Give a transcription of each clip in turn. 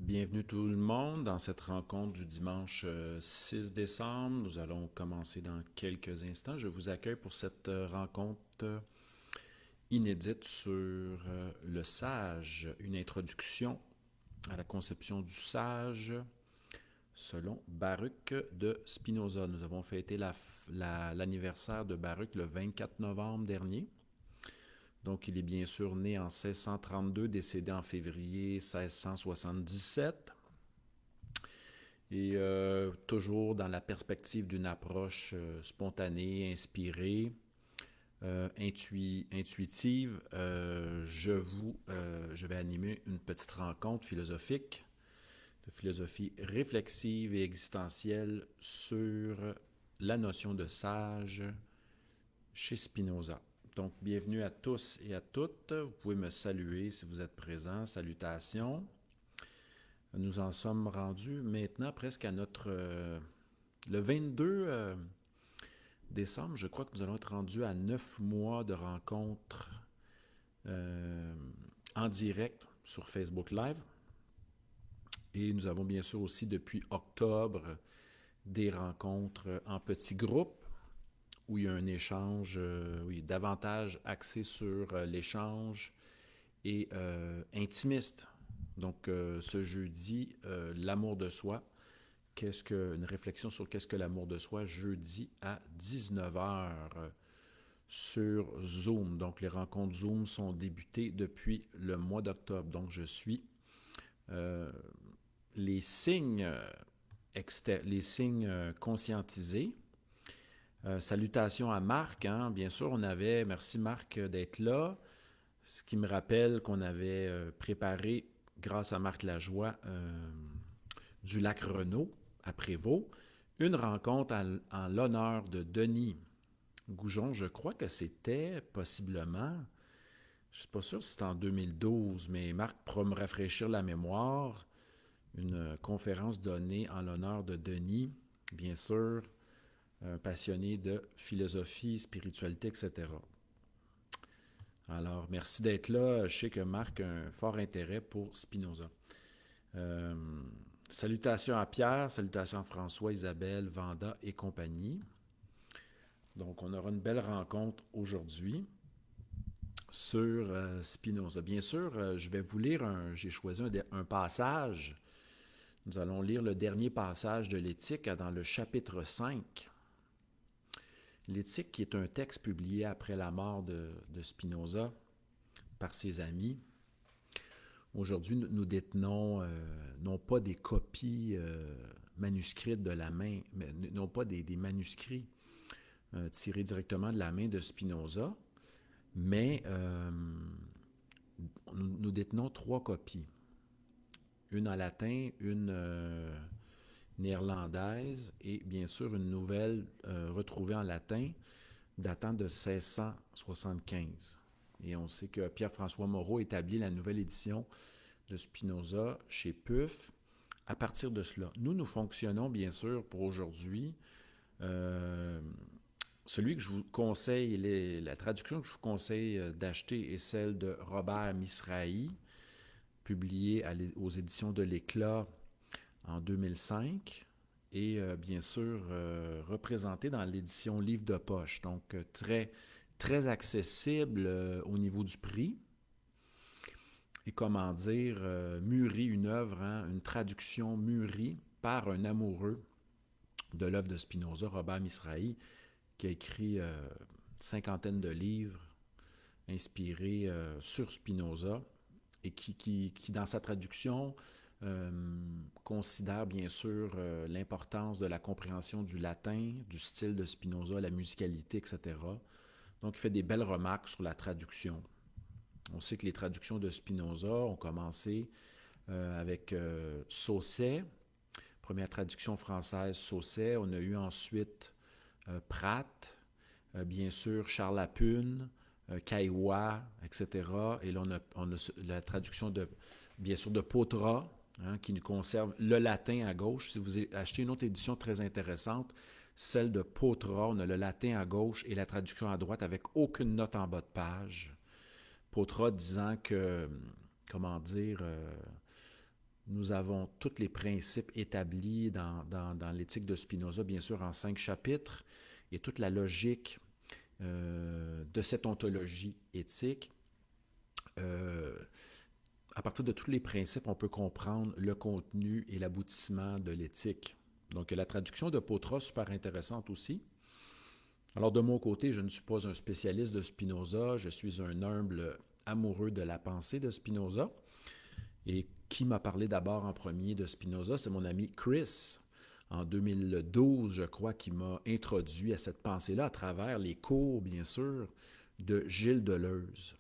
Bienvenue tout le monde dans cette rencontre du dimanche 6 décembre. Nous allons commencer dans quelques instants. Je vous accueille pour cette rencontre inédite sur le sage, une introduction à la conception du sage selon Baruch de Spinoza. Nous avons fêté l'anniversaire de Baruch le 24 novembre dernier. Donc, il est bien sûr né en 1632, décédé en février 1677. Et toujours dans la perspective d'une approche spontanée, inspirée, intuitive, je vais animer une petite rencontre philosophique, de philosophie réflexive et existentielle sur la notion de sage chez Spinoza. Donc, bienvenue à tous et à toutes. Vous pouvez me saluer si vous êtes présents. Salutations. Nous en sommes rendus maintenant presque à notre... le 22 décembre, je crois que nous allons être rendus à 9 mois de rencontres en direct sur Facebook Live. Et nous avons bien sûr aussi depuis octobre des rencontres en petits groupes où il y a un échange, oui, davantage axé sur l'échange et intimiste. Donc, ce jeudi, l'amour de soi. Une réflexion sur qu'est-ce que l'amour de soi, jeudi à 19h sur Zoom. Donc, les rencontres Zoom sont débutées depuis le mois d'octobre. Donc, je suis les signes, conscientisés. Salutations à Marc, hein. Bien sûr, merci Marc d'être là. Ce qui me rappelle qu'on avait préparé, grâce à Marc Lajoie, du lac Renault à Prévost, une rencontre en l'honneur de Denis Goujon. Je crois que c'était possiblement, je ne suis pas sûr si c'était en 2012, mais Marc pourra me rafraîchir la mémoire, une conférence donnée en l'honneur de Denis, bien sûr, passionné de philosophie, spiritualité, etc. Alors, merci d'être là. Je sais que Marc a un fort intérêt pour Spinoza. Salutations à Pierre, salutations à François, Isabelle, Vanda et compagnie. Donc, on aura une belle rencontre aujourd'hui sur Spinoza. Bien sûr, je vais vous lire j'ai choisi un passage. Nous allons lire le dernier passage de l'Éthique dans le chapitre 5. L'Éthique, qui est un texte publié après la mort de Spinoza par ses amis. Aujourd'hui, nous détenons non pas des copies manuscrites de la main, mais non pas des manuscrits tirés directement de la main de Spinoza, mais nous détenons 3 copies. Une en latin, une néerlandaise et bien sûr une nouvelle retrouvée en latin datant de 1675. Et on sait que Pierre-François Moreau établit la nouvelle édition de Spinoza chez Puf à partir de cela. Nous fonctionnons bien sûr pour aujourd'hui. Celui que je vous conseille, la traduction que je vous conseille d'acheter est celle de Robert Misrahi, publiée aux éditions de l'Éclat en 2005 et bien sûr représentée dans l'édition Livre de poche. Donc très, très accessible au niveau du prix. Et comment dire, mûri une œuvre, hein, une traduction mûrie par un amoureux de l'œuvre de Spinoza, Robert Misrahi, qui a écrit une cinquantaine de livres inspirés sur Spinoza et qui dans sa traduction, considère bien sûr l'importance de la compréhension du latin, du style de Spinoza, la musicalité, etc. Donc, il fait des belles remarques sur la traduction. On sait que les traductions de Spinoza ont commencé avec Sausset, première traduction française Sausset. On a eu ensuite Pratt, bien sûr Charles Lapune, Caillois, etc. Et là, on a la traduction bien sûr de Potra, hein, qui nous conserve le latin à gauche. Si vous achetez une autre édition très intéressante, celle de Potra, on a le latin à gauche et la traduction à droite avec aucune note en bas de page. Potra disant que, comment dire, Nous avons tous les principes établis dans l'éthique de Spinoza, bien sûr, en 5 chapitres, et toute la logique de cette ontologie éthique. Euh, à partir de tous les principes, on peut comprendre le contenu et l'aboutissement de l'éthique. Donc, la traduction de Potra, super intéressante aussi. Alors, de mon côté, je ne suis pas un spécialiste de Spinoza, je suis un humble amoureux de la pensée de Spinoza. Et qui m'a parlé d'abord en premier de Spinoza, c'est mon ami Chris, en 2012, je crois, qui m'a introduit à cette pensée-là à travers les cours, bien sûr, de Gilles Deleuze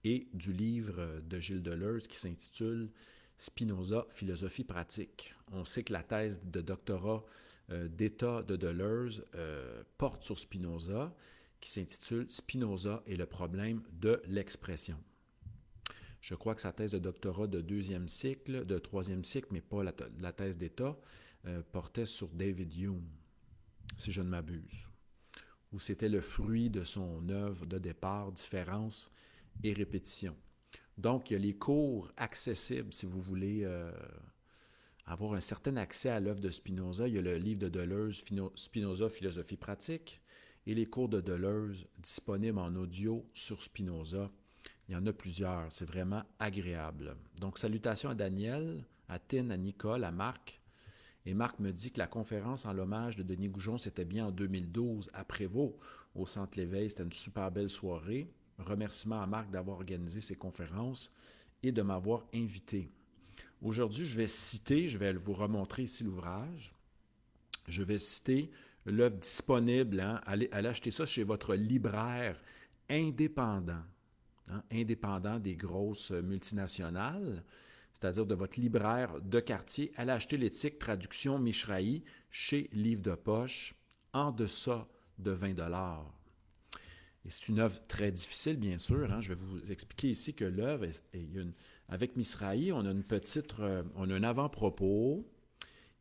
et du livre de Gilles Deleuze qui s'intitule Spinoza, philosophie pratique. On sait que la thèse de doctorat d'État de Deleuze porte sur Spinoza, qui s'intitule Spinoza et le problème de l'expression. Je crois que sa thèse de doctorat de deuxième cycle, de troisième cycle, mais pas la thèse d'État, portait sur David Hume, si je ne m'abuse, où c'était le fruit de son œuvre de départ, différence et répétition. Donc, il y a les cours accessibles si vous voulez avoir un certain accès à l'œuvre de Spinoza. Il y a le livre de Deleuze, Spinoza, philosophie pratique, et les cours de Deleuze disponibles en audio sur Spinoza. Il y en a plusieurs, c'est vraiment agréable. Donc, salutations à Daniel, à Tin, à Nicole, à Marc. Et Marc me dit que la conférence en l'hommage de Denis Goujon, c'était bien en 2012 à Prévost, au Centre Léveil. C'était une super belle soirée. Remerciements à Marc d'avoir organisé ces conférences et de m'avoir invité. Aujourd'hui, je vais vous remontrer ici l'ouvrage. Je vais citer l'œuvre disponible. Allez acheter ça chez votre libraire indépendant. Indépendant des grosses multinationales, c'est-à-dire de votre libraire de quartier, allez acheter l'éthique traduction Mishrahi chez Livre de Poche en deçà de 20 $. Et c'est une œuvre très difficile, bien sûr. Je vais vous expliquer ici que l'œuvre, avec Mishrahi, on a on a un avant-propos,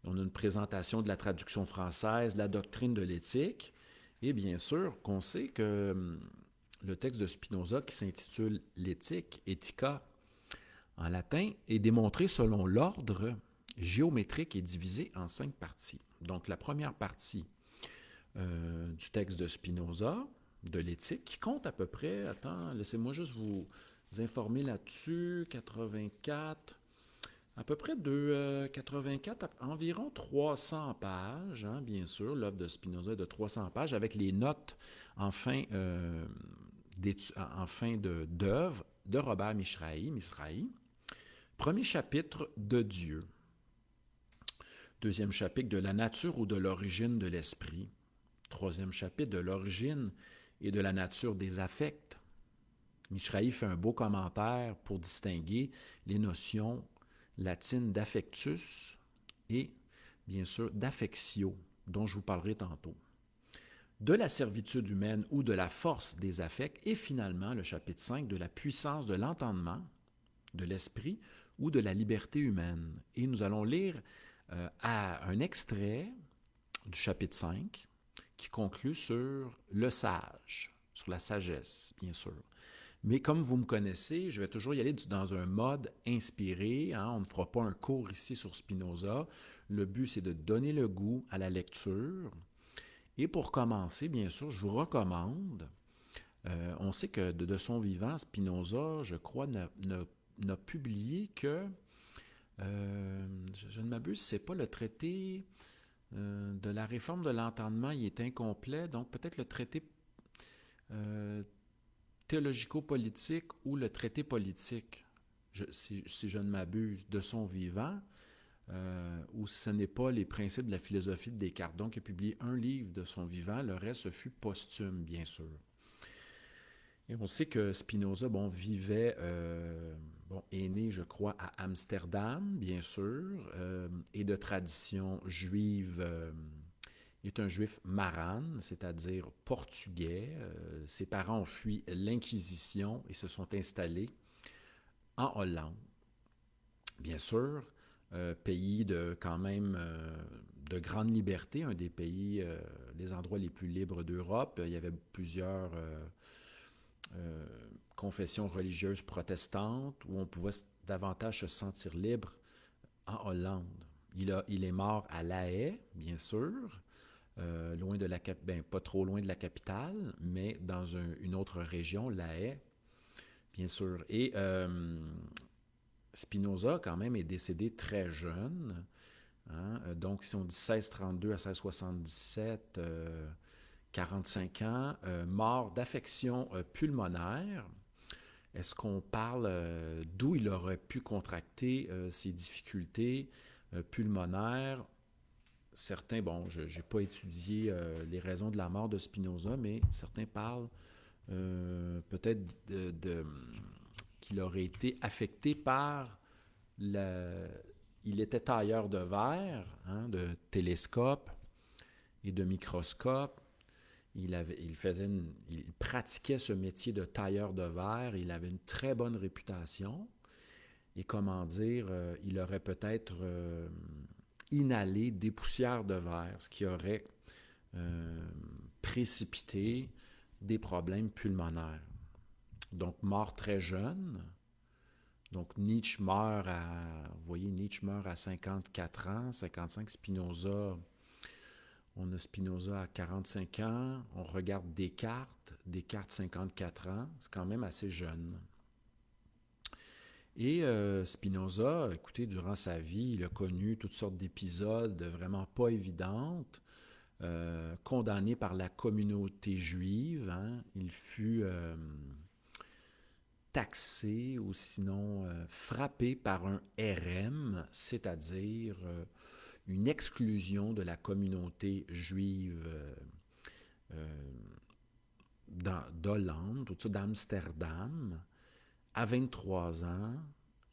on a une présentation de la traduction française, la doctrine de l'éthique, et bien sûr qu'on sait que le texte de Spinoza qui s'intitule L'éthique, Ethica, en latin, est démontré selon l'ordre géométrique et divisé en 5 parties. Donc, la première partie du texte de Spinoza, de l'éthique, qui compte à peu près, laissez-moi juste vous informer là-dessus, 84, à peu près 84, environ 300 pages, bien sûr, l'œuvre de Spinoza est de 300 pages, avec les notes en fin d'œuvre de Robert Mishrahi. Premier chapitre de Dieu. Deuxième chapitre de la nature ou de l'origine de l'esprit. Troisième chapitre de l'origine et de la nature des affects. Mishrahi fait un beau commentaire pour distinguer les notions latines d'affectus et, bien sûr, d'affectio, dont je vous parlerai tantôt. De la servitude humaine ou de la force des affects, et finalement, le chapitre 5, de la puissance de l'entendement, de l'esprit ou de la liberté humaine. Et nous allons lire un extrait du chapitre 5 qui conclut sur le sage, sur la sagesse, bien sûr. Mais comme vous me connaissez, je vais toujours y aller dans un mode inspiré. On ne fera pas un cours ici sur Spinoza. Le but, c'est de donner le goût à la lecture. Et pour commencer, bien sûr, je vous recommande, on sait que de son vivant, Spinoza, je crois, n'a publié que, je ne m'abuse, c'est pas le traité de la réforme de l'entendement, il est incomplet, donc peut-être le traité théologico-politique ou le traité politique, si je ne m'abuse, de son vivant, ou si ce n'est pas les principes de la philosophie de Descartes. Donc, il a publié un livre de son vivant, le reste, ce fut posthume, bien sûr. Et on sait que Spinoza, est né, je crois, à Amsterdam, bien sûr, et de tradition juive. Il est un juif marane, c'est-à-dire portugais. Ses parents ont fui l'Inquisition et se sont installés en Hollande. Bien sûr, pays de quand même de grande liberté, un des pays, des endroits les plus libres d'Europe. Il y avait plusieurs confessions religieuses protestantes où on pouvait davantage se sentir libre en Hollande. Il est mort à La Haye, bien sûr, loin de pas trop loin de la capitale, mais dans une autre région, La Haye, bien sûr. Et Spinoza, quand même, est décédé très jeune. Hein? Donc, si on dit 1632 à 1677, 45 ans, mort d'affection pulmonaire. Est-ce qu'on parle d'où il aurait pu contracter ces difficultés pulmonaires? Certains, bon, je n'ai pas étudié les raisons de la mort de Spinoza, mais certains parlent peut-être qu'il aurait été affecté par la... Il était tailleur de verre, hein, de télescope et de microscope. Il pratiquait ce métier de tailleur de verre. Il avait une très bonne réputation. Et comment dire, il aurait peut-être inhalé des poussières de verre, ce qui aurait précipité des problèmes pulmonaires. Donc, mort très jeune. Donc, Nietzsche meurt vous voyez, Nietzsche meurt à 54 ans, 55. Spinoza, on a Spinoza à 45 ans. On regarde Descartes 54 ans. C'est quand même assez jeune. Et Spinoza, écoutez, durant sa vie, il a connu toutes sortes d'épisodes vraiment pas évidentes. Condamné par la communauté juive, hein. Il fut taxé ou sinon frappé par un RM, c'est-à-dire une exclusion de la communauté juive d'Hollande, tout ça d'Amsterdam, à 23 ans.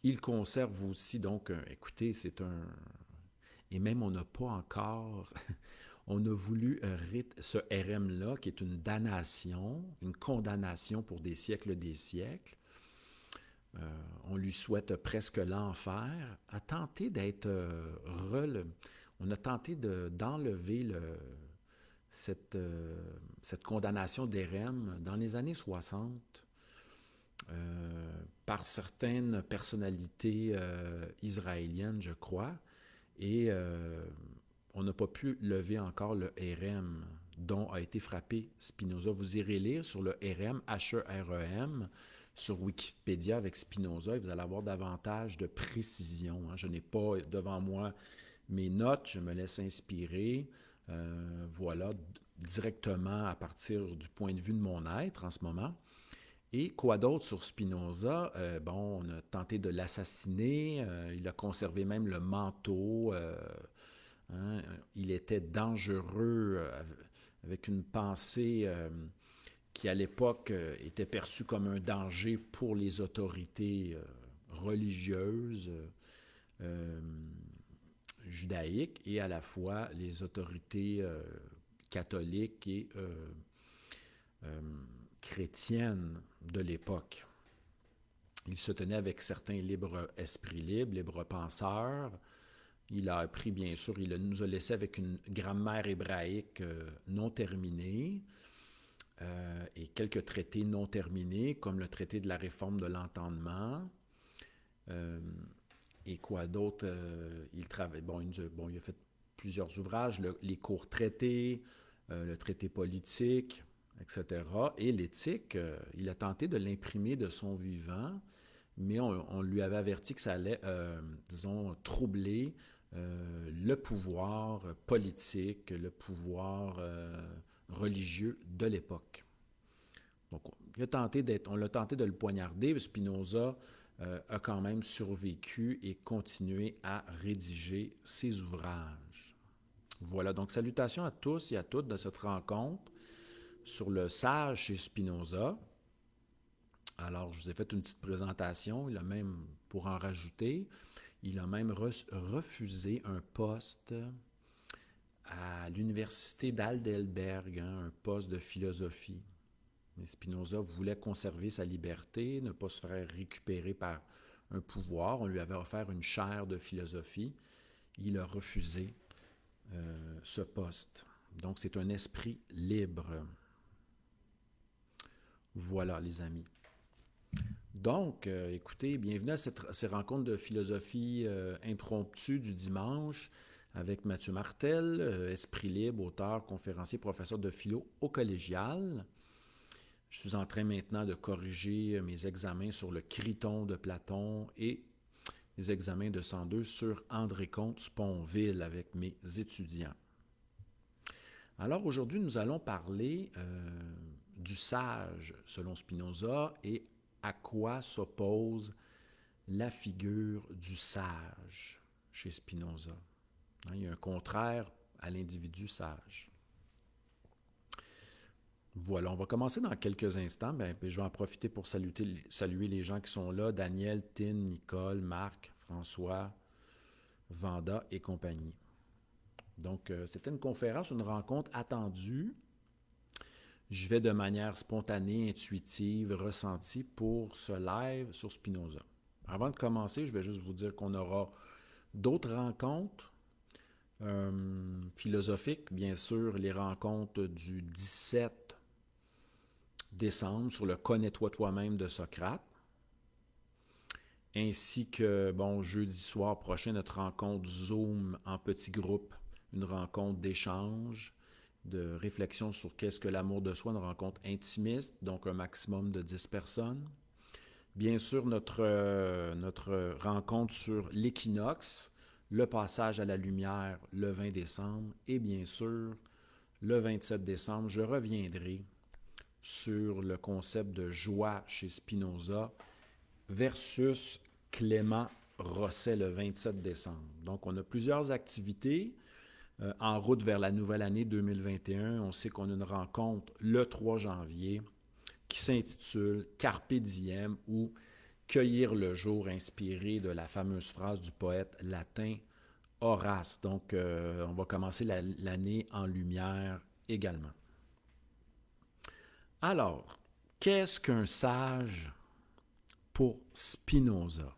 Il conserve aussi, donc, écoutez, c'est un... Et même on n'a pas encore... On a voulu ce RM-là, qui est une damnation, une condamnation pour des siècles. On lui souhaite presque l'enfer, a tenté d'être on a tenté d'enlever cette condamnation d'Érem dans les années 60 par certaines personnalités israéliennes, je crois, et on n'a pas pu lever encore le Hérem dont a été frappé Spinoza. Vous irez lire sur le Hérem, H-E-R-E-M, sur Wikipédia avec Spinoza, et vous allez avoir davantage de précision. Je n'ai pas devant moi mes notes, je me laisse inspirer, voilà, directement à partir du point de vue de mon être en ce moment. Et quoi d'autre sur Spinoza? Bon, on a tenté de l'assassiner, il a conservé même le manteau, hein, il était dangereux avec une pensée qui à l'époque était perçue comme un danger pour les autorités religieuses judaïques et à la fois les autorités catholiques et chrétiennes de l'époque. Il se tenait avec certains libres esprits libres, libres penseurs. Il a appris, bien sûr, il nous a laissé avec une grammaire hébraïque non terminée et quelques traités non terminés, comme le traité de la réforme de l'entendement. Et quoi d'autre? Il a fait plusieurs ouvrages, les courts traités, le traité politique, etc. Et l'éthique, il a tenté de l'imprimer de son vivant, mais on lui avait averti que ça allait, disons, troubler le pouvoir politique, le pouvoir religieux de l'époque. Donc, on l'a tenté de le poignarder, Spinoza a quand même survécu et continué à rédiger ses ouvrages. Voilà, donc salutations à tous et à toutes de cette rencontre sur le sage chez Spinoza. Alors, je vous ai fait une petite présentation, il a même, pour en rajouter, il a même refusé un poste à l'université d'Heidelberg, hein, un poste de philosophie. Mais Spinoza voulait conserver sa liberté, ne pas se faire récupérer par un pouvoir. On lui avait offert une chaire de philosophie. Il a refusé ce poste. Donc, c'est un esprit libre. Voilà, les amis. Donc, écoutez, bienvenue à ces rencontres de philosophie impromptues du dimanche avec Mathieu Martel, esprit libre, auteur, conférencier, professeur de philo au collégial. Je suis en train maintenant de corriger mes examens sur le Criton de Platon et les examens de 102 sur André Comte Sponville avec mes étudiants. Alors aujourd'hui, nous allons parler du sage selon Spinoza et à quoi s'oppose la figure du sage chez Spinoza. Il y a un contraire à l'individu sage. Voilà, on va commencer dans quelques instants. Je vais en profiter pour saluer les gens qui sont là. Daniel, Tine, Nicole, Marc, François, Vanda et compagnie. Donc, c'était une conférence, une rencontre attendue. Je vais de manière spontanée, intuitive, ressentie pour ce live sur Spinoza. Avant de commencer, je vais juste vous dire qu'on aura d'autres rencontres philosophiques. Bien sûr, les rencontres du 17 décembre sur le « Connais-toi toi-même » de Socrate, ainsi que, jeudi soir prochain, notre rencontre Zoom en petit groupe, une rencontre d'échange, de réflexion sur qu'est-ce que l'amour de soi, une rencontre intimiste, donc un maximum de 10 personnes. Bien sûr, notre rencontre sur l'équinoxe, le passage à la lumière le 20 décembre et bien sûr, le 27 décembre, je reviendrai sur le concept de joie chez Spinoza versus Clément Rosset le 27 décembre. Donc, on a plusieurs activités. En route vers la nouvelle année 2021, on sait qu'on a une rencontre le 3 janvier qui s'intitule « Carpe diem » ou « Cueillir le jour » inspiré de la fameuse phrase du poète latin Horace. Donc, on va commencer l'année en lumière également. Alors, qu'est-ce qu'un sage pour Spinoza?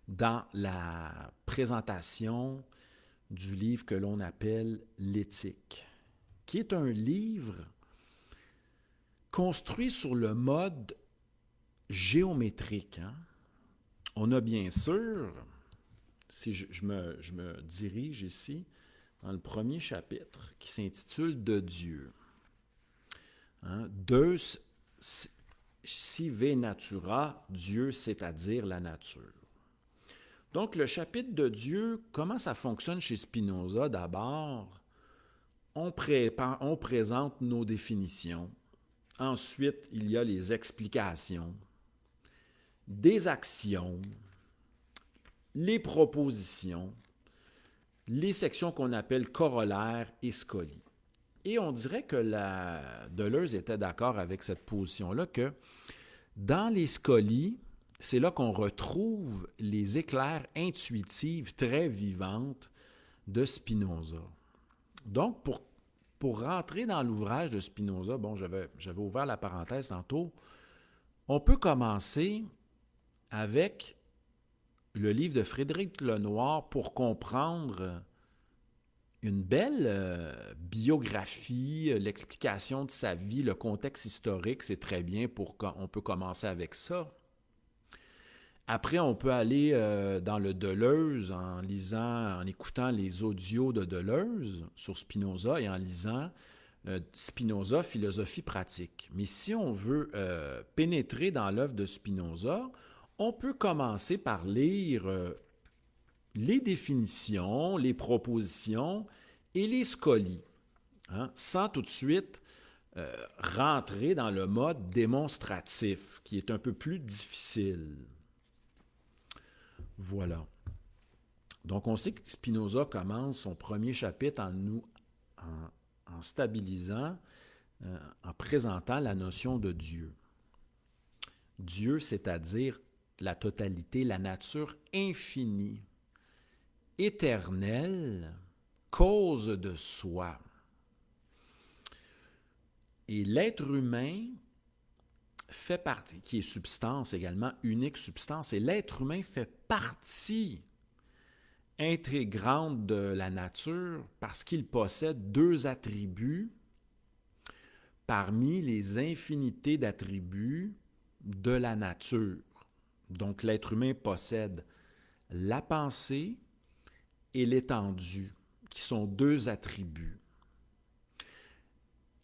Dans la présentation du livre que l'on appelle l'Éthique, qui est un livre construit sur le mode géométrique. On a bien sûr, si je me dirige ici, dans le premier chapitre, qui s'intitule « De Dieu ». Deus sive natura, Dieu, c'est-à-dire la nature. Donc, le chapitre de Dieu, comment ça fonctionne chez Spinoza? D'abord, on présente nos définitions. Ensuite, il y a les explications, des actions, les propositions, les sections qu'on appelle corollaires et scolies. Et on dirait que Deleuze était d'accord avec cette position-là, que dans les scolies, c'est là qu'on retrouve les éclairs intuitives très vivantes de Spinoza. Donc, pour rentrer dans l'ouvrage de Spinoza, j'avais ouvert la parenthèse tantôt, on peut commencer avec le livre de Frédéric Lenoir pour comprendre une belle biographie, l'explication de sa vie, le contexte historique, c'est très bien on peut commencer avec ça. Après, on peut aller dans le Deleuze en écoutant les audios de Deleuze sur Spinoza et en lisant Spinoza, philosophie pratique. Mais si on veut pénétrer dans l'œuvre de Spinoza, on peut commencer par lire les définitions, les propositions et les scolies, sans tout de suite rentrer dans le mode démonstratif, qui est un peu plus difficile. Voilà. Donc, on sait que Spinoza commence son premier chapitre en stabilisant, en présentant la notion de Dieu. Dieu, c'est-à-dire la totalité, la nature infinie, éternelle, cause de soi. Et l'être humain fait partie, qui est substance également, unique substance, et l'être humain fait partie intégrante de la nature parce qu'il possède deux attributs parmi les infinités d'attributs de la nature. Donc, l'être humain possède la pensée et l'étendue, qui sont deux attributs.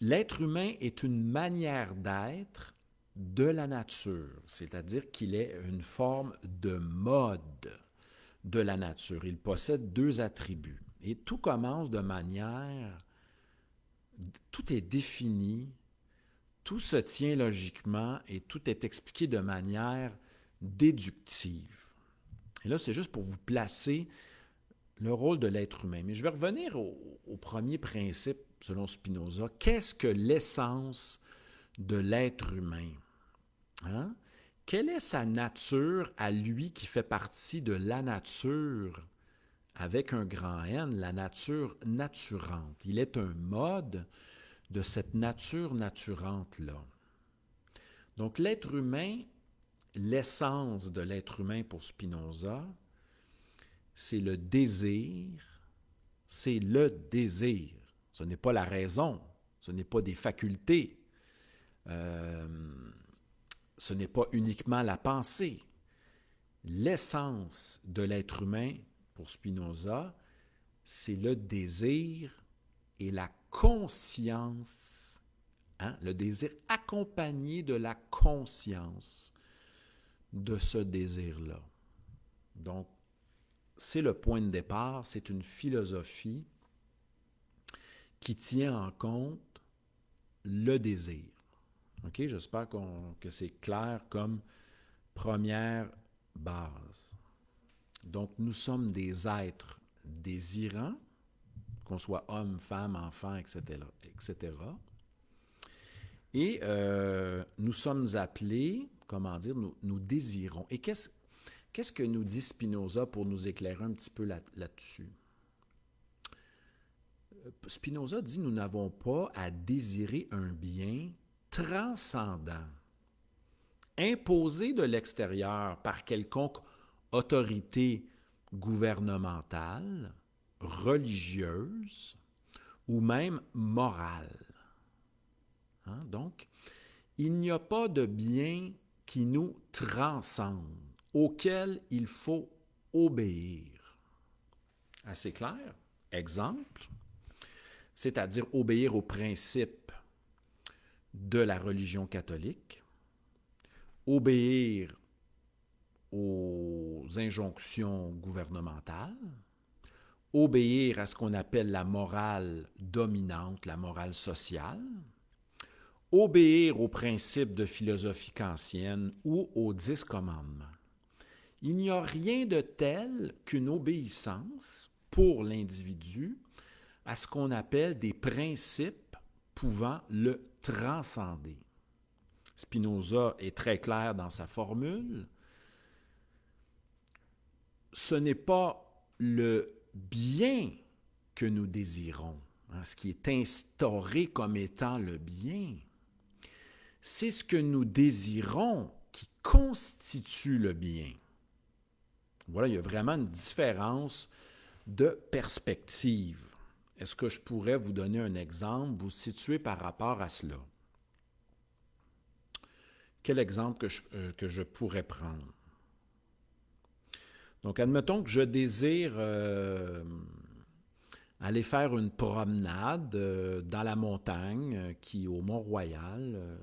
L'être humain est une manière d'être de la nature, c'est-à-dire qu'il est une forme de mode de la nature. Il possède deux attributs. Et tout commence de manière, tout est défini, tout se tient logiquement et tout est expliqué de manière déductive. Et là, c'est juste pour vous placer le rôle de l'être humain. Mais je vais revenir au premier principe selon Spinoza. Qu'est-ce que l'essence de l'être humain? Hein? Quelle est sa nature à lui qui fait partie de la nature avec un grand N, la nature naturante? Il est un mode de cette nature naturante-là. Donc l'être humain, l'essence de l'être humain pour Spinoza, c'est le désir, c'est le désir. Ce n'est pas la raison, ce n'est pas des facultés, ce n'est pas uniquement la pensée. L'essence de l'être humain, pour Spinoza, c'est le désir et la conscience, hein? Le désir accompagné de la conscience de ce désir-là. Donc, c'est le point de départ, c'est une philosophie qui tient en compte le désir. OK? J'espère que c'est clair comme première base. Donc, nous sommes des êtres désirants, qu'on soit homme, femme, enfant, etc. etc. Et nous sommes appelés, comment dire, nous désirons. Et qu'est-ce que nous dit Spinoza pour nous éclairer un petit peu là-dessus? Spinoza dit nous n'avons pas à désirer un bien transcendant, imposé de l'extérieur par quelconque autorité gouvernementale, religieuse ou même morale. Hein? Donc, il n'y a pas de bien qui nous transcende, auquel il faut obéir. Assez clair? Exemple, c'est-à-dire obéir aux principes de la religion catholique, obéir aux injonctions gouvernementales, obéir à ce qu'on appelle la morale dominante, la morale sociale, obéir aux principes de philosophie kantienne ou aux 10 commandements. Il n'y a rien de tel qu'une obéissance pour l'individu à ce qu'on appelle des principes pouvant le transcender. Spinoza est très clair dans sa formule. Ce n'est pas le bien que nous désirons, hein, ce qui est instauré comme étant le bien. C'est ce que nous désirons qui constitue le bien. Voilà, il y a vraiment une différence de perspective. Est-ce que je pourrais vous donner un exemple, vous situer par rapport à cela? Quel exemple que je pourrais prendre? Donc, admettons que je désire aller faire une promenade dans la montagne qui est au Mont-Royal,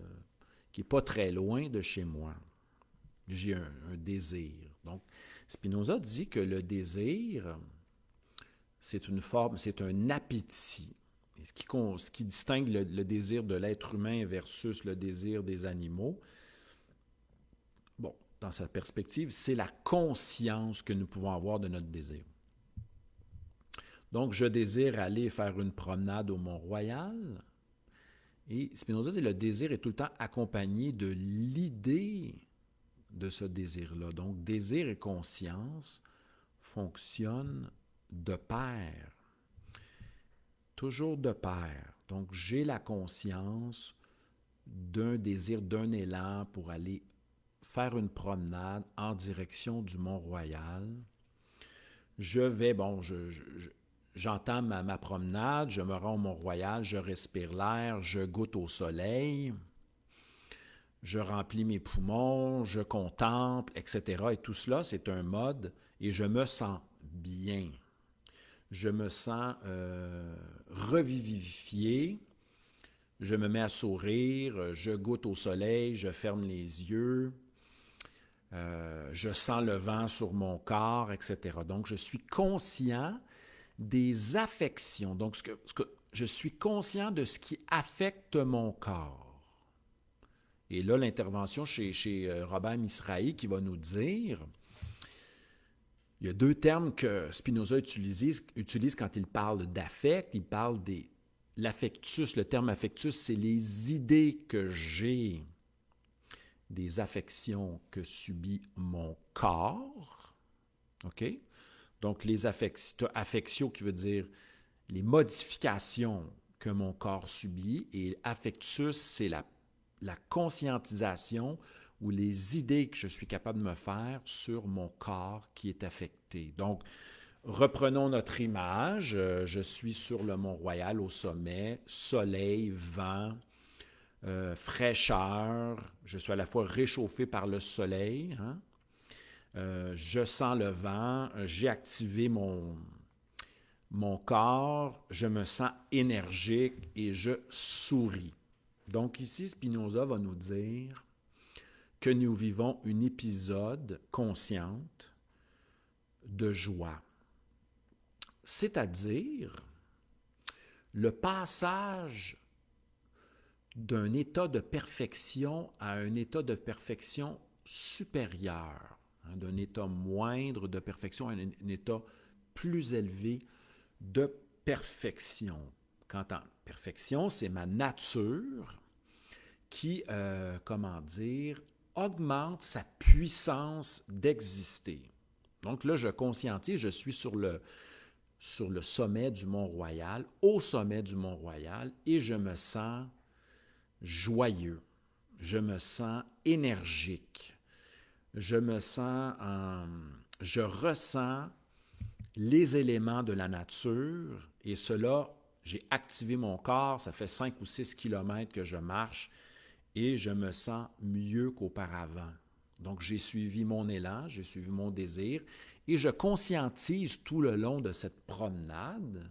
qui n'est pas très loin de chez moi. J'ai un désir. Donc, Spinoza dit que le désir, c'est une forme, c'est un appétit. Et ce qui distingue le désir de l'être humain versus le désir des animaux, bon, dans sa perspective, c'est la conscience que nous pouvons avoir de notre désir. Donc, je désire aller faire une promenade au Mont-Royal. Et Spinoza dit que le désir est tout le temps accompagné de l'idée de ce désir-là. Donc, désir et conscience fonctionnent de pair. Toujours de pair. Donc, j'ai la conscience d'un désir, d'un élan pour aller faire une promenade en direction du Mont-Royal. Je vais, j'entame ma promenade, je me rends au Mont-Royal, je respire l'air, je goûte au soleil. je remplis mes poumons, je contemple, etc. Et tout cela, c'est un mode et je me sens bien. Je me sens revivifié, je me mets à sourire, je goûte au soleil, je ferme les yeux, je sens le vent sur mon corps, etc. Donc, je suis conscient des affections. Donc, je suis conscient de ce qui affecte mon corps. Et là, l'intervention chez Robert Misrahi qui va nous dire, il y a deux termes que Spinoza utilise quand il parle d'affect. Il parle des l'affectus. Le terme affectus, c'est les idées que j'ai des affections que subit mon corps. OK? Donc, les affectio qui veut dire les modifications que mon corps subit, et affectus, c'est la conscientisation ou les idées que je suis capable de me faire sur mon corps qui est affecté. Donc, reprenons notre image. Je suis sur le Mont-Royal au sommet, soleil, vent, fraîcheur. Je suis à la fois réchauffé par le soleil. Hein? Je sens le vent. J'ai activé mon corps. Je me sens énergique et je souris. Donc ici, Spinoza va nous dire que nous vivons un épisode consciente de joie. C'est-à-dire le passage d'un état de perfection à un état de perfection supérieur, hein, d'un état moindre de perfection à un état plus élevé de perfection. Quant à perfection, c'est ma nature qui, augmente sa puissance d'exister. Donc là, je conscientise, je suis sur le sommet du Mont-Royal, au sommet du Mont-Royal, et je me sens joyeux, je me sens énergique, je ressens les éléments de la nature, et cela, j'ai activé mon corps, ça fait 5 ou 6 kilomètres que je marche, et je me sens mieux qu'auparavant. Donc, j'ai suivi mon élan, j'ai suivi mon désir, et je conscientise tout le long de cette promenade,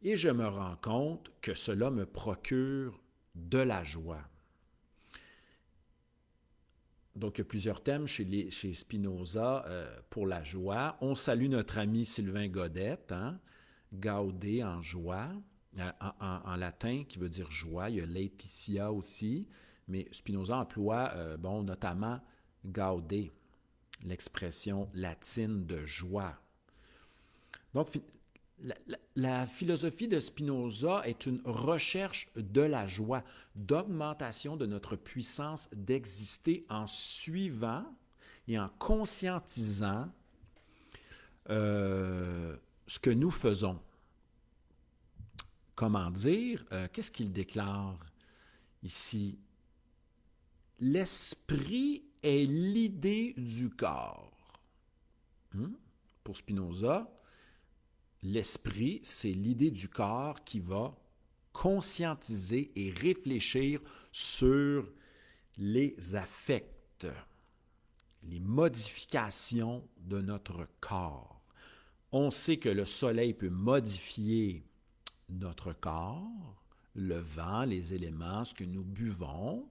et je me rends compte que cela me procure de la joie. Donc, il y a plusieurs thèmes chez Spinoza pour la joie. On salue notre ami Sylvain Godette, hein? Gaude en joie, en latin, qui veut dire joie. Il y a laetitia aussi, mais Spinoza emploie notamment gaude, l'expression latine de joie. Donc, la philosophie de Spinoza est une recherche de la joie, d'augmentation de notre puissance d'exister en suivant et en conscientisant ce que nous faisons. Comment dire? Qu'est-ce qu'il déclare ici? L'esprit est l'idée du corps. Pour Spinoza, l'esprit, c'est l'idée du corps qui va conscientiser et réfléchir sur les affects, les modifications de notre corps. On sait que le soleil peut modifier notre corps, le vent, les éléments, ce que nous buvons,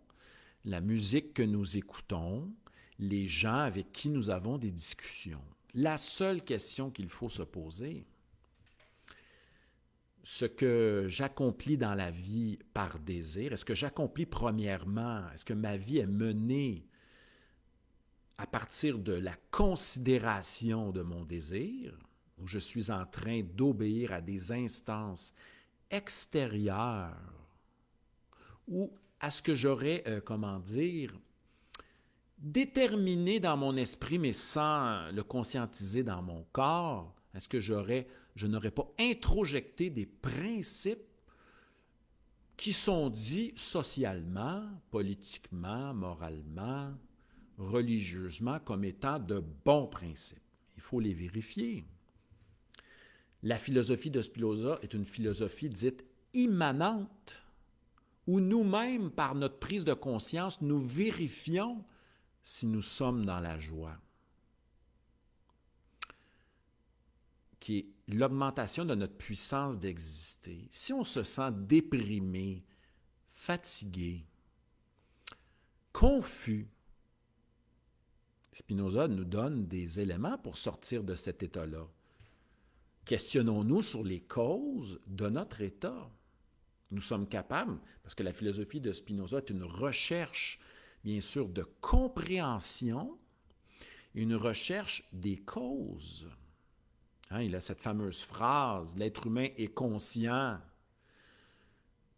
la musique que nous écoutons, les gens avec qui nous avons des discussions. La seule question qu'il faut se poser, ce que j'accomplis dans la vie par désir, est-ce que j'accomplis premièrement, est-ce que ma vie est menée à partir de la considération de mon désir, où je suis en train d'obéir à des instances extérieures, ou à ce que j'aurais, déterminé dans mon esprit, mais sans le conscientiser dans mon corps? Est-ce que je n'aurais pas introjecté des principes qui sont dits socialement, politiquement, moralement, religieusement comme étant de bons principes? Il faut les vérifier. La philosophie de Spinoza est une philosophie dite immanente où nous-mêmes, par notre prise de conscience, nous vérifions si nous sommes dans la joie, qui est l'augmentation de notre puissance d'exister. Si on se sent déprimé, fatigué, confus, Spinoza nous donne des éléments pour sortir de cet état-là. Questionnons-nous sur les causes de notre état. Nous sommes capables, parce que la philosophie de Spinoza est une recherche, bien sûr, de compréhension, une recherche des causes. Il a cette fameuse phrase, l'être humain est conscient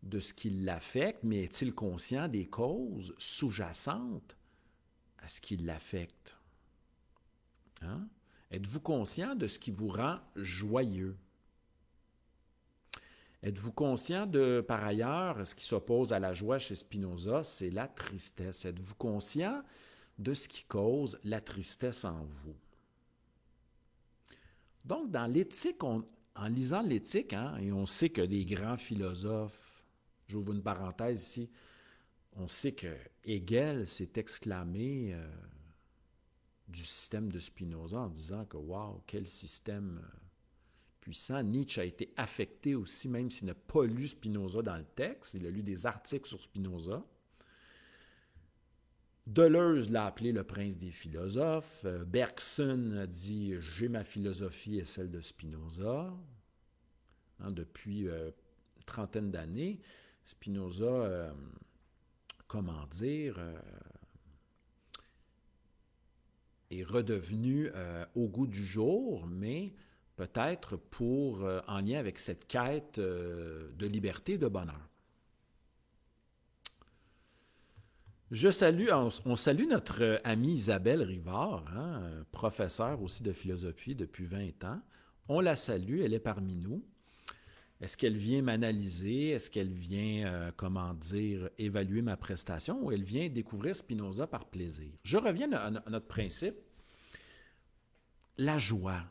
de ce qui l'affecte, mais est-il conscient des causes sous-jacentes à ce qui l'affecte? Êtes-vous conscient de ce qui vous rend joyeux? Êtes-vous conscient de, par ailleurs, ce qui s'oppose à la joie chez Spinoza, c'est la tristesse. Êtes-vous conscient de ce qui cause la tristesse en vous? Donc, dans l'éthique, en lisant l'éthique, et on sait que des grands philosophes, j'ouvre une parenthèse ici, on sait que Hegel s'est exclamé du système de Spinoza en disant que « wow, quel système puissant ». Nietzsche a été affecté aussi, même s'il n'a pas lu Spinoza dans le texte, il a lu des articles sur Spinoza. Deleuze l'a appelé le prince des philosophes. Bergson a dit « j'ai ma philosophie et celle de Spinoza ». Depuis une trentaine d'années, Spinoza, est redevenu au goût du jour, mais peut-être en lien avec cette quête de liberté et de bonheur. On salue notre amie Isabelle Rivard, professeure aussi de philosophie depuis 20 ans. On la salue, elle est parmi nous. Est-ce qu'elle vient m'analyser? Est-ce qu'elle vient, évaluer ma prestation ou elle vient découvrir Spinoza par plaisir? Je reviens à notre principe, la joie.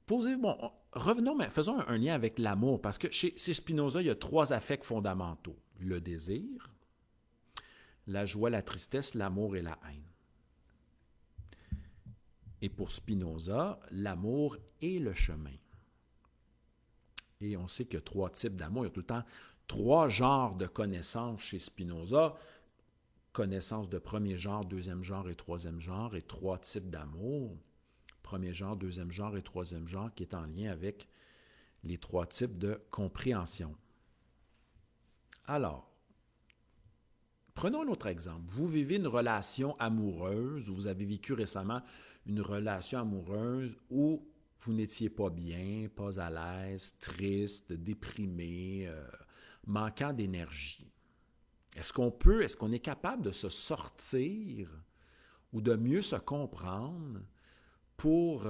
Revenons, mais faisons un lien avec l'amour, parce que chez Spinoza, il y a 3 affects fondamentaux. Le désir, la joie, la tristesse, l'amour et la haine. Et pour Spinoza, l'amour est le chemin. Et on sait qu'il y a 3 types d'amour. Il y a tout le temps 3 genres de connaissances chez Spinoza. Connaissance de premier genre, deuxième genre et troisième genre, et 3 types d'amour. Premier genre, deuxième genre et troisième genre, qui est en lien avec les 3 types de compréhension. Alors, prenons un autre exemple. Vous vivez une relation amoureuse, ou vous avez vécu récemment une relation amoureuse où vous n'étiez pas bien, pas à l'aise, triste, déprimé, manquant d'énergie. Est-ce qu'on est capable de se sortir ou de mieux se comprendre pour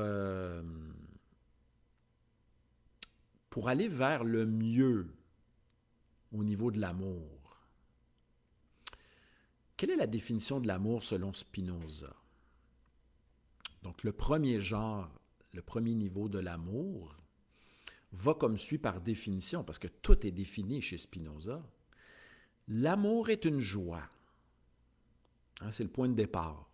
aller vers le mieux au niveau de l'amour? Quelle est la définition de l'amour selon Spinoza? Donc, le premier niveau de l'amour va comme suit par définition, parce que tout est défini chez Spinoza. L'amour est une joie. C'est le point de départ.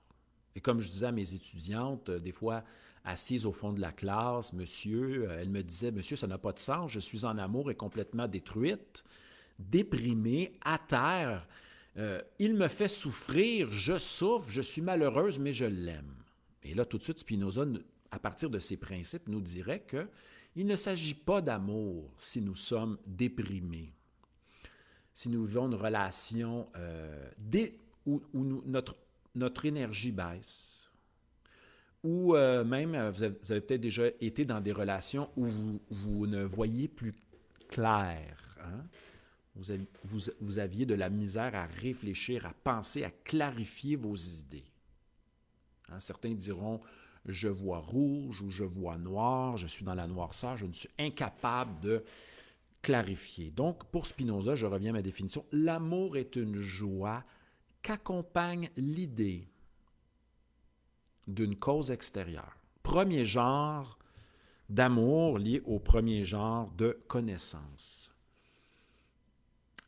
Et comme je disais à mes étudiantes, des fois assises au fond de la classe, monsieur, elles me disaient, monsieur, ça n'a pas de sens, je suis en amour et complètement détruite, déprimée, à terre. Il me fait souffrir, je souffre, je suis malheureuse, mais je l'aime. Et là, tout de suite, Spinoza, à partir de ses principes, nous dirait qu'il ne s'agit pas d'amour si nous sommes déprimés, si nous vivons une relation où notre énergie baisse, ou même, vous avez peut-être déjà été dans des relations où vous ne voyez plus clair. Vous aviez de la misère à réfléchir, à penser, à clarifier vos idées. Certains diront « je vois rouge » ou « je vois noir », « je suis dans la noirceur », je ne suis incapable de clarifier. Donc, pour Spinoza, je reviens à ma définition, l'amour est une joie qu'accompagne l'idée d'une cause extérieure. Premier genre d'amour lié au premier genre de connaissance.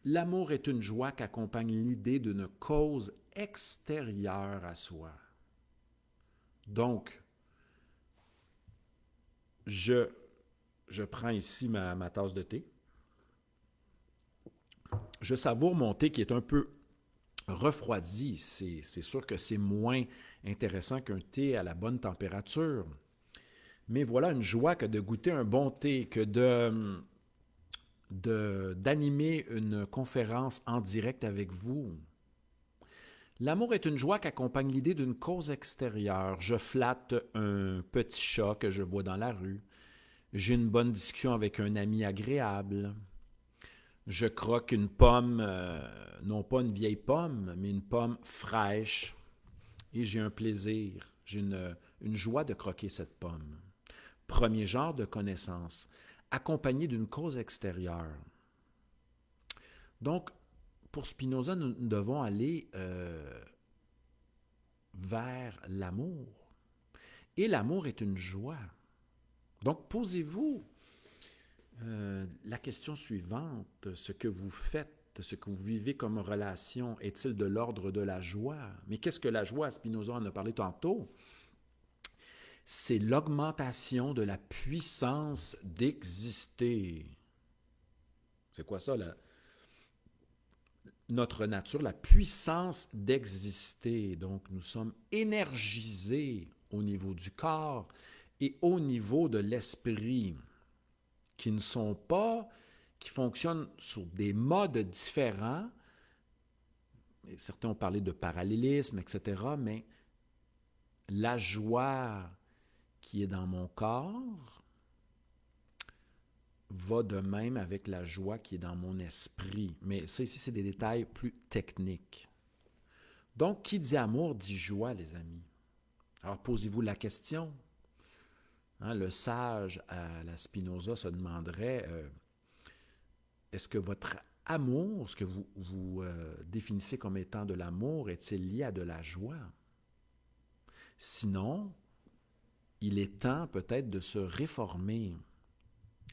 L'amour est une joie qu'accompagne l'idée d'une cause extérieure à soi. Donc, je prends ici ma tasse de thé. Je savoure mon thé qui est un peu refroidi. C'est sûr que c'est moins intéressant qu'un thé à la bonne température. Mais voilà une joie que de goûter un bon thé, que d'animer une conférence en direct avec vous. L'amour est une joie qu'accompagne l'idée d'une cause extérieure. Je flatte un petit chat que je vois dans la rue. J'ai une bonne discussion avec un ami agréable. Je croque une pomme, non pas une vieille pomme, mais une pomme fraîche. Et j'ai un plaisir, j'ai une joie de croquer cette pomme. Premier genre de connaissance, accompagné d'une cause extérieure. Donc, pour Spinoza, nous devons aller vers l'amour. Et l'amour est une joie. Donc, posez-vous la question suivante, ce que vous faites, ce que vous vivez comme relation, est-il de l'ordre de la joie? Mais qu'est-ce que la joie? Spinoza en a parlé tantôt. C'est l'augmentation de la puissance d'exister. C'est quoi ça, notre nature, la puissance d'exister. Donc, nous sommes énergisés au niveau du corps et au niveau de l'esprit, qui ne sont pas, qui fonctionnent sur des modes différents. Et certains ont parlé de parallélisme, etc., mais la joie qui est dans mon corps va de même avec la joie qui est dans mon esprit. Mais ça ici, c'est des détails plus techniques. Donc, qui dit amour dit joie, les amis. Alors, posez-vous la question. Hein, le sage à la Spinoza se demanderait, est-ce que votre amour, ce que vous définissez comme étant de l'amour, est-il lié à de la joie? Sinon, il est temps peut-être de se réformer.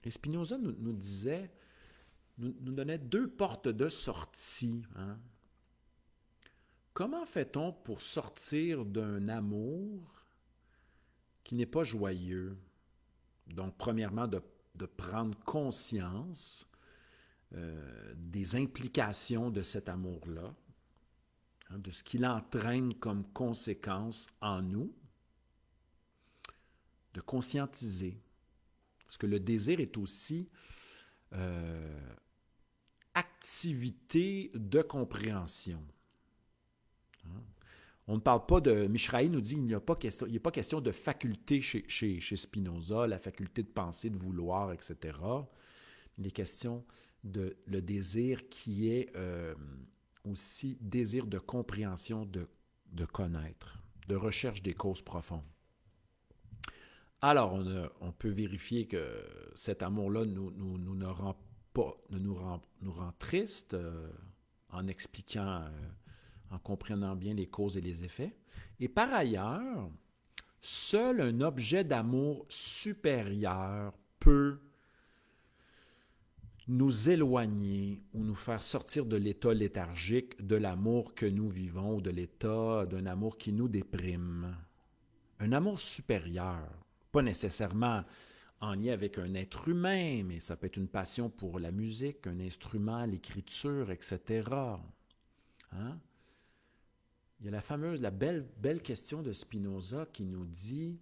Et Spinoza nous disait, nous donnait deux portes de sortie. Hein? Comment fait-on pour sortir d'un amour qui n'est pas joyeux? Donc, premièrement, de prendre conscience des implications de cet amour-là, hein, de ce qu'il entraîne comme conséquence en nous, de conscientiser. Parce que le désir est aussi activité de compréhension. Hein? On ne parle pas de... Mishraï nous dit qu'il n'y a pas question, il n'est pas question de faculté chez Spinoza, la faculté de penser, de vouloir, etc. Il est question de le désir qui est aussi désir de compréhension, de connaître, de recherche des causes profondes. Alors, on peut vérifier que cet amour-là ne rend pas, nous rend triste en expliquant, en comprenant bien les causes et les effets. Et par ailleurs, seul un objet d'amour supérieur peut nous éloigner ou nous faire sortir de l'état léthargique de l'amour que nous vivons ou de l'état d'un amour qui nous déprime. Un amour supérieur, pas nécessairement en lien avec un être humain, mais ça peut être une passion pour la musique, un instrument, l'écriture, etc. Hein? Il y a la belle question de Spinoza qui nous dit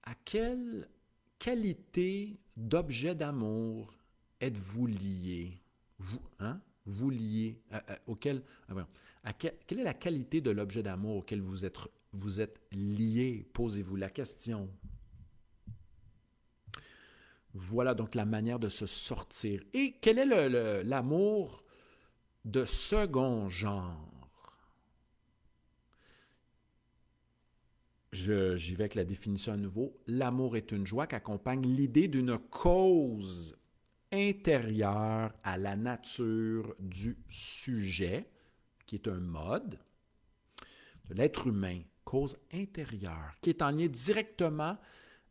à quelle qualité d'objet d'amour êtes-vous lié? Vous lié quelle est la qualité de l'objet d'amour auquel vous êtes lié? Posez-vous la question. Voilà donc la manière de se sortir. Et quel est l'amour de second genre? J'y vais avec la définition à nouveau. L'amour est une joie qu'accompagne l'idée d'une cause intérieure à la nature du sujet, qui est un mode, de l'être humain, cause intérieure, qui est en lien directement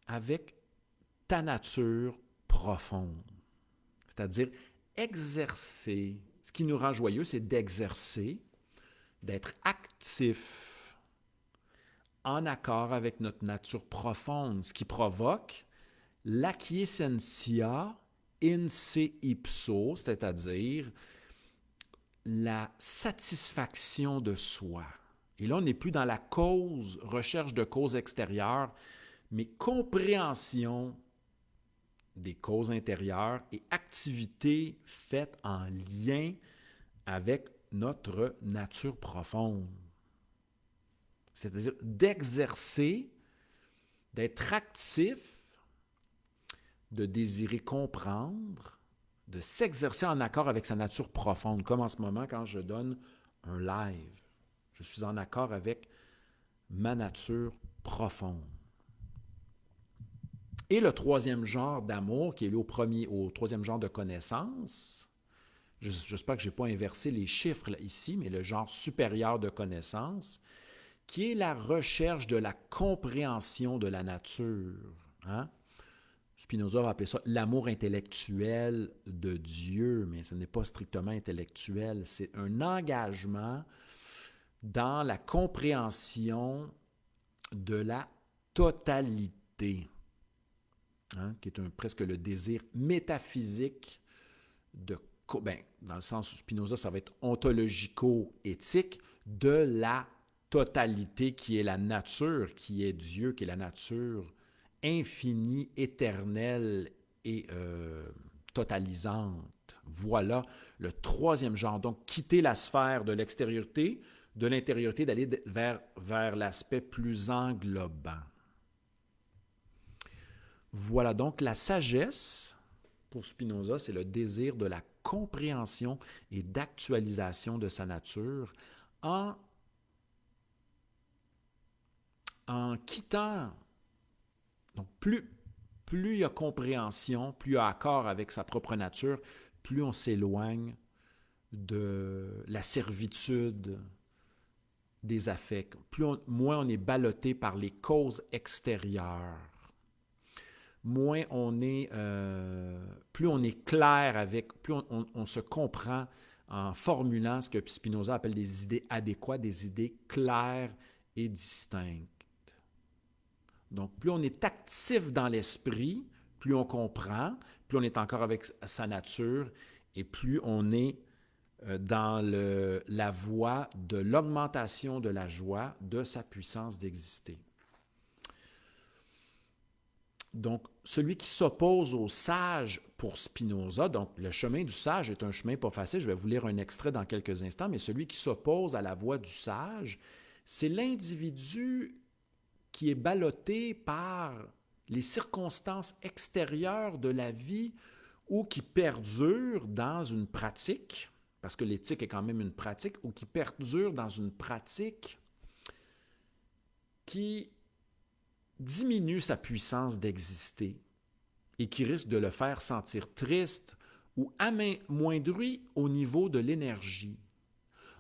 avec ta nature profonde, c'est-à-dire exercer. Ce qui nous rend joyeux, c'est d'exercer, d'être actif en accord avec notre nature profonde, ce qui provoque l'acquiescentia in se ipso, c'est-à-dire la satisfaction de soi. Et là, on n'est plus dans la cause, recherche de causes extérieures, mais compréhension des causes intérieures et activités faites en lien avec notre nature profonde. C'est-à-dire d'exercer, d'être actif, de désirer comprendre, de s'exercer en accord avec sa nature profonde, comme en ce moment quand je donne un live. Je suis en accord avec ma nature profonde. Et le troisième genre d'amour, qui est lié au troisième genre de connaissance, j'espère que je n'ai pas inversé les chiffres là, ici, mais le genre supérieur de connaissance, qui est la recherche de la compréhension de la nature. Hein? Spinoza va appeler ça l'amour intellectuel de Dieu, mais ce n'est pas strictement intellectuel, c'est un engagement dans la compréhension de la totalité, hein, qui est presque le désir métaphysique dans le sens où Spinoza, ça va être ontologico-éthique, de la totalité qui est la nature, qui est Dieu, qui est la nature infinie, éternelle et totalisante. Voilà le troisième genre. Donc, quitter la sphère de l'extériorité, de l'intériorité, d'aller vers l'aspect plus englobant. Voilà donc la sagesse, pour Spinoza, c'est le désir de la compréhension et d'actualisation de sa nature en quittant. Donc, plus il y a compréhension, plus il y a accord avec sa propre nature, plus on s'éloigne de la servitude des affects, moins on est ballotté par les causes extérieures. Moins on est, plus on est clair avec, plus on se comprend en formulant ce que Spinoza appelle des idées adéquates, des idées claires et distinctes. Donc, plus on est actif dans l'esprit, plus on comprend, plus on est encore avec sa nature et plus on est dans la voie de l'augmentation de la joie, de sa puissance d'exister. Donc, celui qui s'oppose au sage pour Spinoza, donc le chemin du sage est un chemin pas facile, je vais vous lire un extrait dans quelques instants, mais celui qui s'oppose à la voie du sage, c'est l'individu qui est ballotté par les circonstances extérieures de la vie ou qui perdure dans une pratique, parce que l'éthique est quand même une pratique, ou qui perdure dans une pratique qui diminue sa puissance d'exister et qui risque de le faire sentir triste ou amoindri au niveau de l'énergie.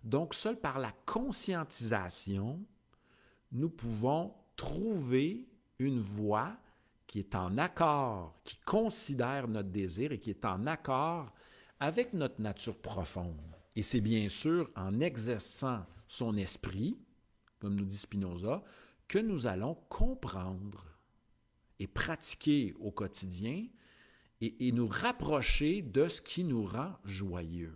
Donc, seul par la conscientisation, nous pouvons trouver une voie qui est en accord, qui considère notre désir et qui est en accord avec notre nature profonde. Et c'est bien sûr en exerçant son esprit, comme nous dit Spinoza, que nous allons comprendre et pratiquer au quotidien et nous rapprocher de ce qui nous rend joyeux.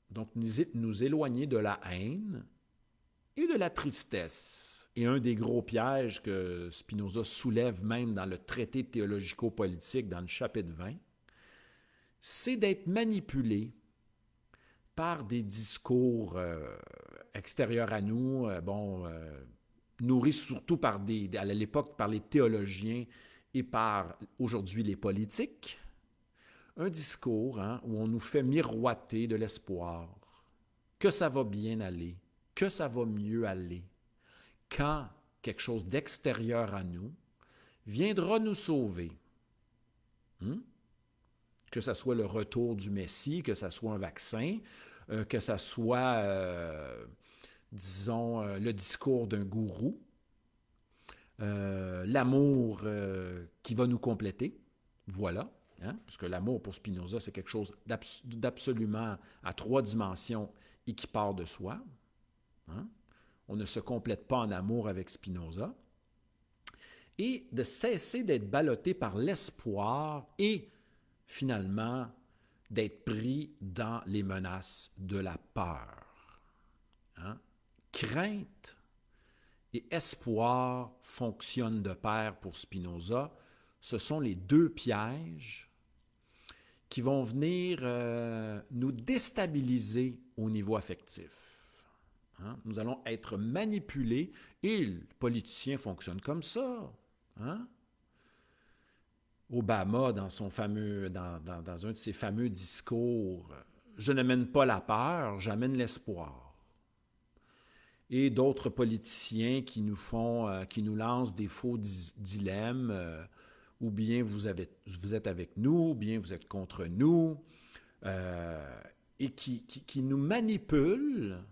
Donc, nous éloigner de la haine et de la tristesse. Et un des gros pièges que Spinoza soulève même dans le traité théologico-politique, dans le chapitre 20, c'est d'être manipulé par des discours extérieurs à nous, nourris surtout à l'époque par les théologiens et par aujourd'hui les politiques. Un discours où on nous fait miroiter de l'espoir, que ça va bien aller, que ça va mieux aller, quand quelque chose d'extérieur à nous viendra nous sauver. Que ce soit le retour du Messie, que ce soit un vaccin, que ce soit, le discours d'un gourou, l'amour qui va nous compléter. Voilà. hein, puisque l'amour pour Spinoza, c'est quelque chose d'absolument à 3 dimensions et qui part de soi. Hein. On ne se complète pas en amour avec Spinoza. Et de cesser d'être ballotté par l'espoir et finalement d'être pris dans les menaces de la peur. Hein. Crainte et espoir fonctionnent de pair pour Spinoza. Ce sont les deux pièges qui vont venir nous déstabiliser au niveau affectif. Hein? Nous allons être manipulés et le politicien fonctionne comme ça. Hein? Obama, dans un de ses fameux discours, je n'amène pas la peur, j'amène l'espoir. Et d'autres politiciens qui nous lancent des faux dilemmes, ou bien vous êtes avec nous, ou bien vous êtes contre nous, et qui nous manipulent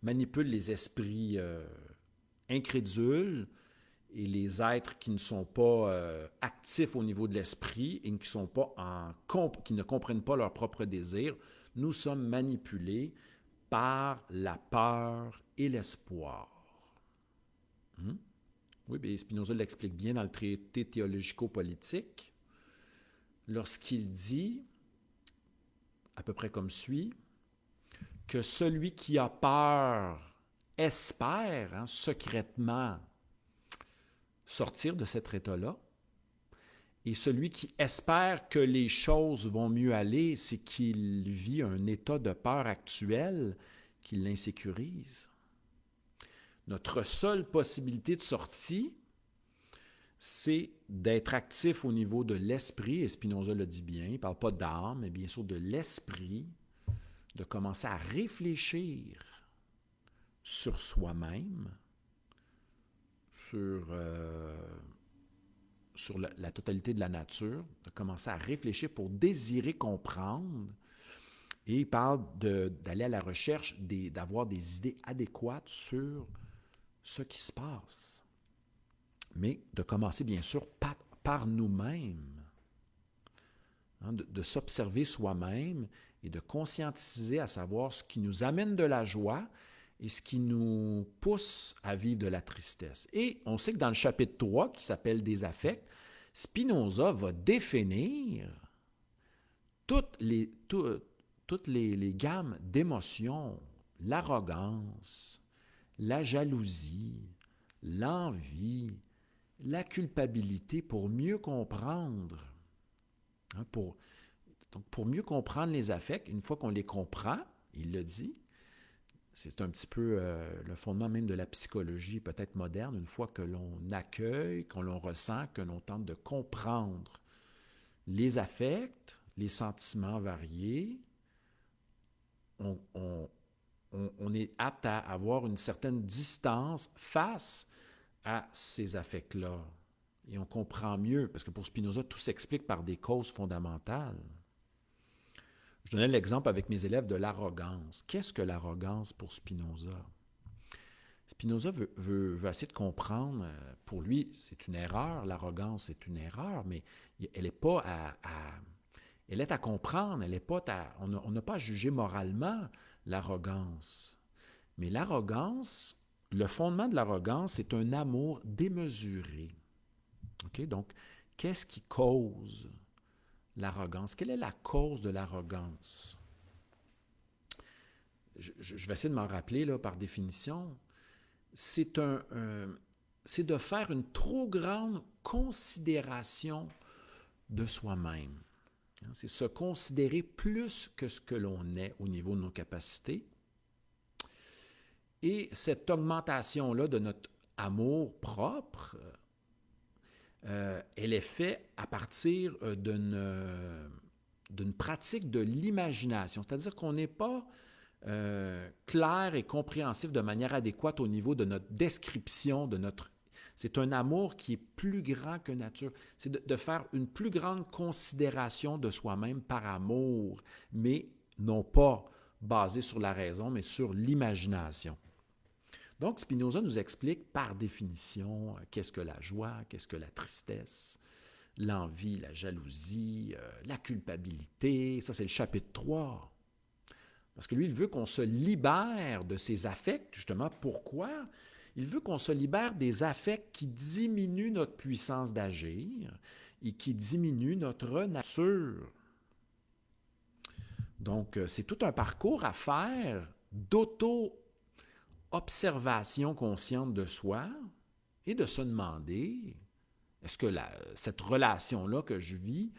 les esprits incrédules et les êtres qui ne sont pas actifs au niveau de l'esprit et qui ne comprennent pas leurs propres désirs. Nous sommes manipulés par la peur et l'espoir. Oui, bien Spinoza l'explique bien dans le traité théologico-politique, lorsqu'il dit, à peu près comme suit, que celui qui a peur espère secrètement sortir de cet état-là, et celui qui espère que les choses vont mieux aller, c'est qu'il vit un état de peur actuel qui l'insécurise. Notre seule possibilité de sortie, c'est d'être actif au niveau de l'esprit, et Spinoza le dit bien, il ne parle pas d'âme, mais bien sûr de l'esprit, de commencer à réfléchir sur soi-même, sur la totalité de la nature, de commencer à réfléchir pour désirer comprendre. Et il parle d'aller à la recherche, d'avoir des idées adéquates sur ce qui se passe. Mais de commencer, bien sûr, par nous-mêmes. Hein, de s'observer soi-même et de conscientiser à savoir ce qui nous amène de la joie et ce qui nous pousse à vivre de la tristesse. Et on sait que dans le chapitre 3, qui s'appelle « Des affects », Spinoza va définir toutes les gammes d'émotions, l'arrogance, la jalousie, l'envie, la culpabilité pour mieux comprendre. Hein, pour mieux comprendre les affects, une fois qu'on les comprend, il le dit, c'est un petit peu le fondement même de la psychologie peut-être moderne, une fois que l'on accueille, qu'on l'on ressent, que l'on tente de comprendre les affects, les sentiments variés, on est apte à avoir une certaine distance face à ces affects-là. Et on comprend mieux, parce que pour Spinoza, tout s'explique par des causes fondamentales. Je donnais l'exemple avec mes élèves de l'arrogance. Qu'est-ce que l'arrogance pour Spinoza? Spinoza veut essayer de comprendre, pour lui, c'est une erreur, l'arrogance c'est une erreur, mais elle n'est pas elle est à comprendre, elle est pas on n'a pas à juger moralement l'arrogance. Mais l'arrogance, le fondement de l'arrogance, c'est un amour démesuré. Okay? Donc, qu'est-ce qui cause l'arrogance? Quelle est la cause de l'arrogance? Je vais essayer de m'en rappeler là, par définition. C'est de faire une trop grande considération de soi-même. C'est se considérer plus que ce que l'on est au niveau de nos capacités. Et cette augmentation-là de notre amour propre, elle est faite à partir d'une pratique de l'imagination. C'est-à-dire qu'on n'est pas clair et compréhensif de manière adéquate au niveau de notre description, de notre... C'est un amour qui est plus grand que nature. C'est de faire une plus grande considération de soi-même par amour, mais non pas basé sur la raison, mais sur l'imagination. Donc, Spinoza nous explique par définition qu'est-ce que la joie, qu'est-ce que la tristesse, l'envie, la jalousie, la culpabilité. Ça, c'est le chapitre 3. Parce que lui, il veut qu'on se libère de ces affects, justement. Pourquoi? Il veut qu'on se libère des affects qui diminuent notre puissance d'agir et qui diminuent notre nature. Donc, c'est tout un parcours à faire d'auto-observation consciente de soi et de se demander, est-ce que cette relation-là que je vis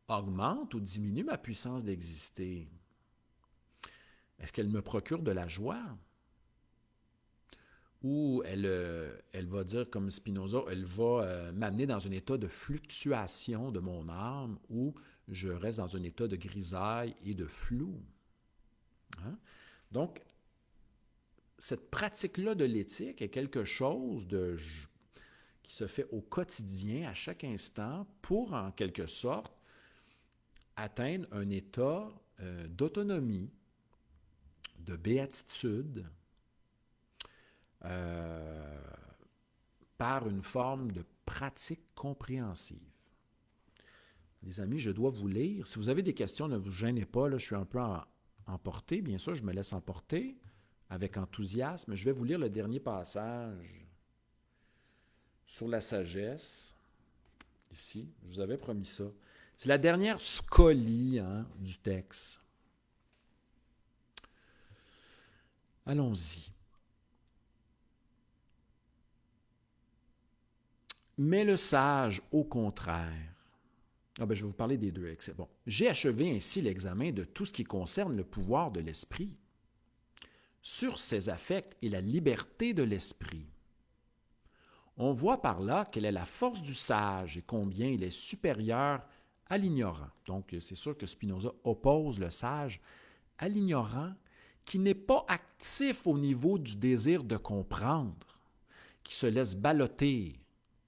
augmente ou diminue ma puissance d'exister? Est-ce qu'elle me procure de la joie? Ou elle va dire, comme Spinoza, elle va m'amener dans un état de fluctuation de mon âme où je reste dans un état de grisaille et de flou. Hein? Donc, cette pratique-là de l'éthique est quelque chose qui se fait au quotidien, à chaque instant, pour, en quelque sorte, atteindre un état d'autonomie, de béatitude, par une forme de pratique compréhensive. Les amis, je dois vous lire. Si vous avez des questions, ne vous gênez pas, là, je suis un peu emporté. Bien sûr, je me laisse emporter avec enthousiasme. Je vais vous lire le dernier passage sur la sagesse. Ici, je vous avais promis ça. C'est la dernière scolie du texte. Allons-y. Mais le sage, au contraire, je vais vous parler des deux. Bon. J'ai achevé ainsi l'examen de tout ce qui concerne le pouvoir de l'esprit, sur ses affects et la liberté de l'esprit. On voit par là quelle est la force du sage et combien il est supérieur à l'ignorant. Donc, c'est sûr que Spinoza oppose le sage à l'ignorant qui n'est pas actif au niveau du désir de comprendre, qui se laisse balloter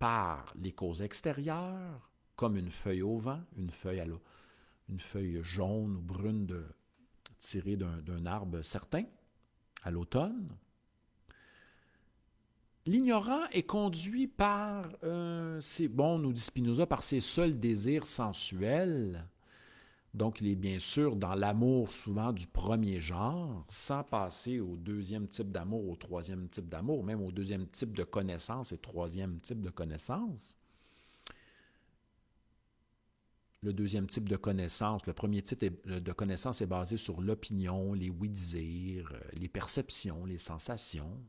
par les causes extérieures, comme une feuille au vent, une feuille jaune ou brune tirée d'un arbre certain à l'automne. L'ignorant est conduit par, nous dit Spinoza, par ses seuls désirs sensuels. Donc, il est bien sûr dans l'amour souvent du premier genre, sans passer au deuxième type d'amour, au troisième type d'amour, même au deuxième type de connaissance et troisième type de connaissance. Le deuxième type de connaissance, le premier type de connaissance est basé sur l'opinion, les oui-dire, les perceptions, les sensations.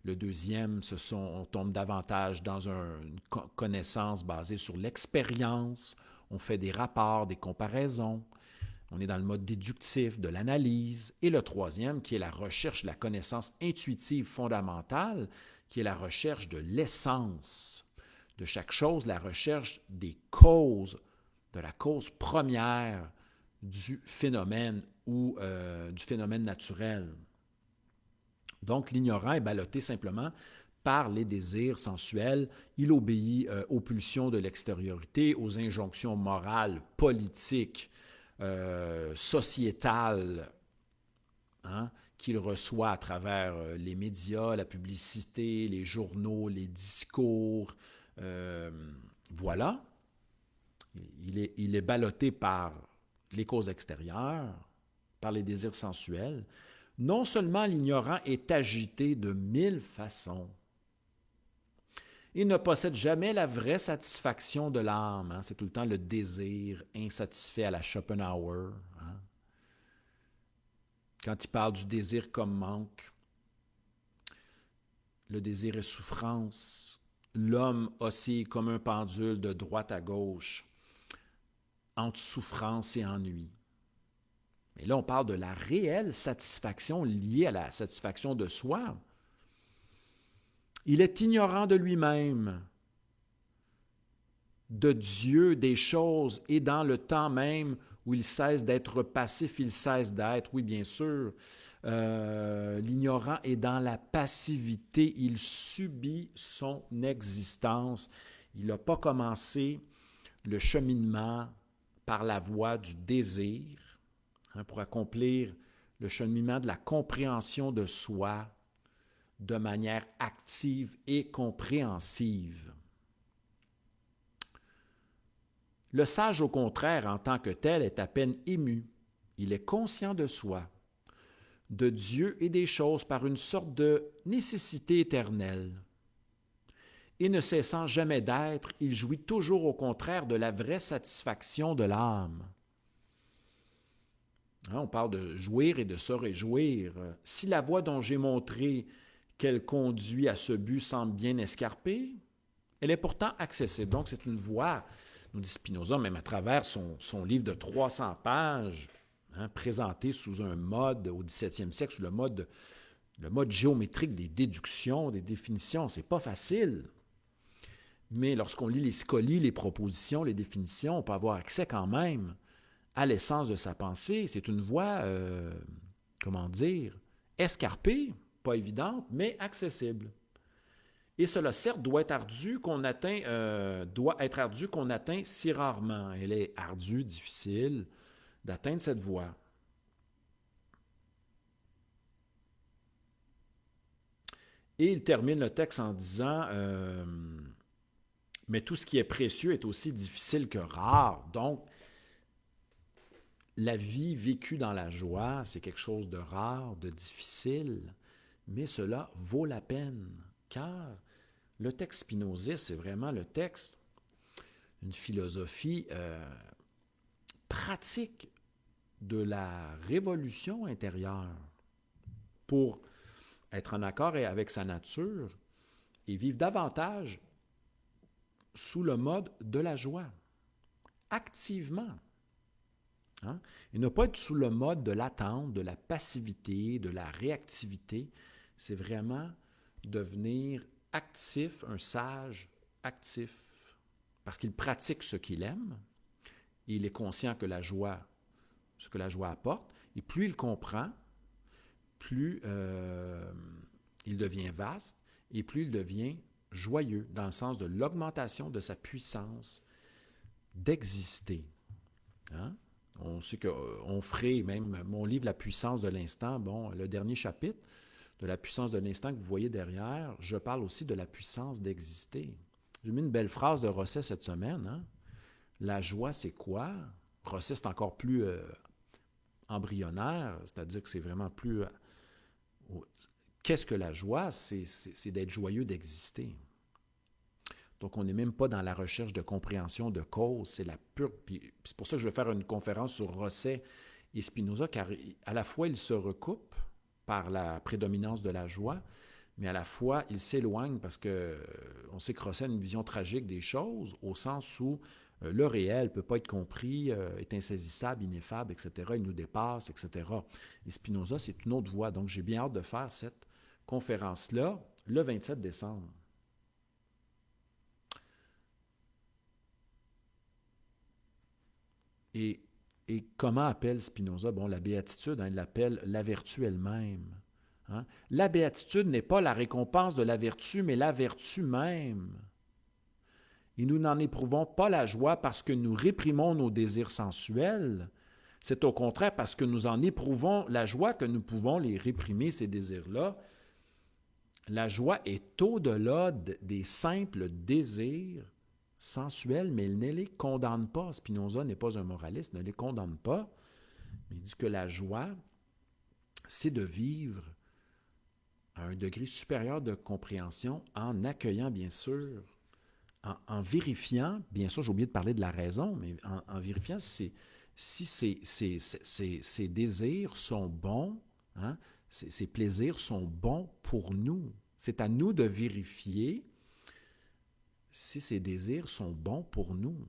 Le deuxième, on tombe davantage dans une connaissance basée sur l'expérience. On fait des rapports, des comparaisons. On est dans le mode déductif, de l'analyse. Et le troisième, qui est la recherche de la connaissance intuitive fondamentale, qui est la recherche de l'essence de chaque chose, la recherche des causes, de la cause première du phénomène ou du phénomène naturel. Donc, l'ignorant est ballotté simplement par les désirs sensuels. Il obéit aux pulsions de l'extériorité, aux injonctions morales, politiques, sociétales, qu'il reçoit à travers les médias, la publicité, les journaux, les discours. Voilà. Il est ballotté par les causes extérieures, par les désirs sensuels. Non seulement l'ignorant est agité de 1000 façons, il ne possède jamais la vraie satisfaction de l'âme. C'est tout le temps le désir insatisfait à la Schopenhauer. Quand il parle du désir comme manque, le désir est souffrance. L'homme oscille comme un pendule de droite à gauche, entre souffrance et ennui. Mais là, on parle de la réelle satisfaction liée à la satisfaction de soi. Il est ignorant de lui-même, de Dieu, des choses, et dans le temps même où il cesse d'être passif, il cesse d'être, oui, bien sûr. L'ignorant est dans la passivité, il subit son existence. Il n'a pas commencé le cheminement par la voie du désir, pour accomplir le cheminement de la compréhension de soi de manière active et compréhensive. Le sage, au contraire, en tant que tel, est à peine ému. Il est conscient de soi, de Dieu et des choses par une sorte de nécessité éternelle. Et ne cessant jamais d'être, il jouit toujours au contraire de la vraie satisfaction de l'âme. On parle de jouir et de se réjouir. Si la voie dont j'ai montré qu'elle conduit à ce but semble bien escarpée, elle est pourtant accessible. Donc, c'est une voie, nous dit Spinoza, même à travers son livre de 300 pages, présenté sous un mode au XVIIe siècle, sous le mode géométrique des déductions, des définitions. C'est pas facile. Mais lorsqu'on lit les scolies, les propositions, les définitions, on peut avoir accès quand même à l'essence de sa pensée. C'est une voie, escarpée, pas évidente, mais accessible. Et cela, certes, doit être ardu qu'on atteint si rarement. Elle est ardue, difficile d'atteindre cette voie. Et il termine le texte en disant mais tout ce qui est précieux est aussi difficile que rare. Donc, la vie vécue dans la joie, c'est quelque chose de rare, de difficile, mais cela vaut la peine, car le texte spinoziste, c'est vraiment le texte d'une philosophie pratique de la révolution intérieure pour être en accord avec sa nature et vivre davantage sous le mode de la joie, activement. Et ne pas être sous le mode de l'attente, de la passivité, de la réactivité. C'est vraiment devenir actif, un sage actif, parce qu'il pratique ce qu'il aime, et il est conscient que ce que la joie apporte, et plus il comprend, plus il devient vaste, et plus il devient joyeux, dans le sens de l'augmentation de sa puissance d'exister. On sait qu'Onfray, même mon livre La puissance de l'instant, le dernier chapitre de la puissance de l'instant que vous voyez derrière, je parle aussi de la puissance d'exister. J'ai mis une belle phrase de Rosset cette semaine. La joie, c'est quoi? Rosset, c'est encore plus embryonnaire, c'est-à-dire que c'est vraiment plus... Qu'est-ce que la joie? C'est d'être joyeux d'exister. Donc, on n'est même pas dans la recherche de compréhension de cause, c'est la pure... Puis c'est pour ça que je vais faire une conférence sur Rosset et Spinoza, car à la fois, ils se recoupent par la prédominance de la joie, mais à la fois, ils s'éloignent parce qu'on sait que Rosset a une vision tragique des choses, au sens où le réel ne peut pas être compris, est insaisissable, ineffable, etc., il nous dépasse, etc. Et Spinoza, c'est une autre voie. Donc, j'ai bien hâte de faire cette conférence-là le 27 décembre. Et comment appelle Spinoza? La béatitude, il l'appelle la vertu elle-même. La béatitude n'est pas la récompense de la vertu, mais la vertu même. Et nous n'en éprouvons pas la joie parce que nous réprimons nos désirs sensuels. C'est au contraire parce que nous en éprouvons la joie que nous pouvons les réprimer, ces désirs-là. La joie est au-delà des simples désirs sensuels, mais il ne les condamne pas. Spinoza n'est pas un moraliste, ne les condamne pas. Il dit que la joie, c'est de vivre à un degré supérieur de compréhension en accueillant, bien sûr, en vérifiant, bien sûr, j'ai oublié de parler de la raison, mais en vérifiant si ces désirs sont bons, ces plaisirs sont bons pour nous. C'est à nous de vérifier si ces désirs sont bons pour nous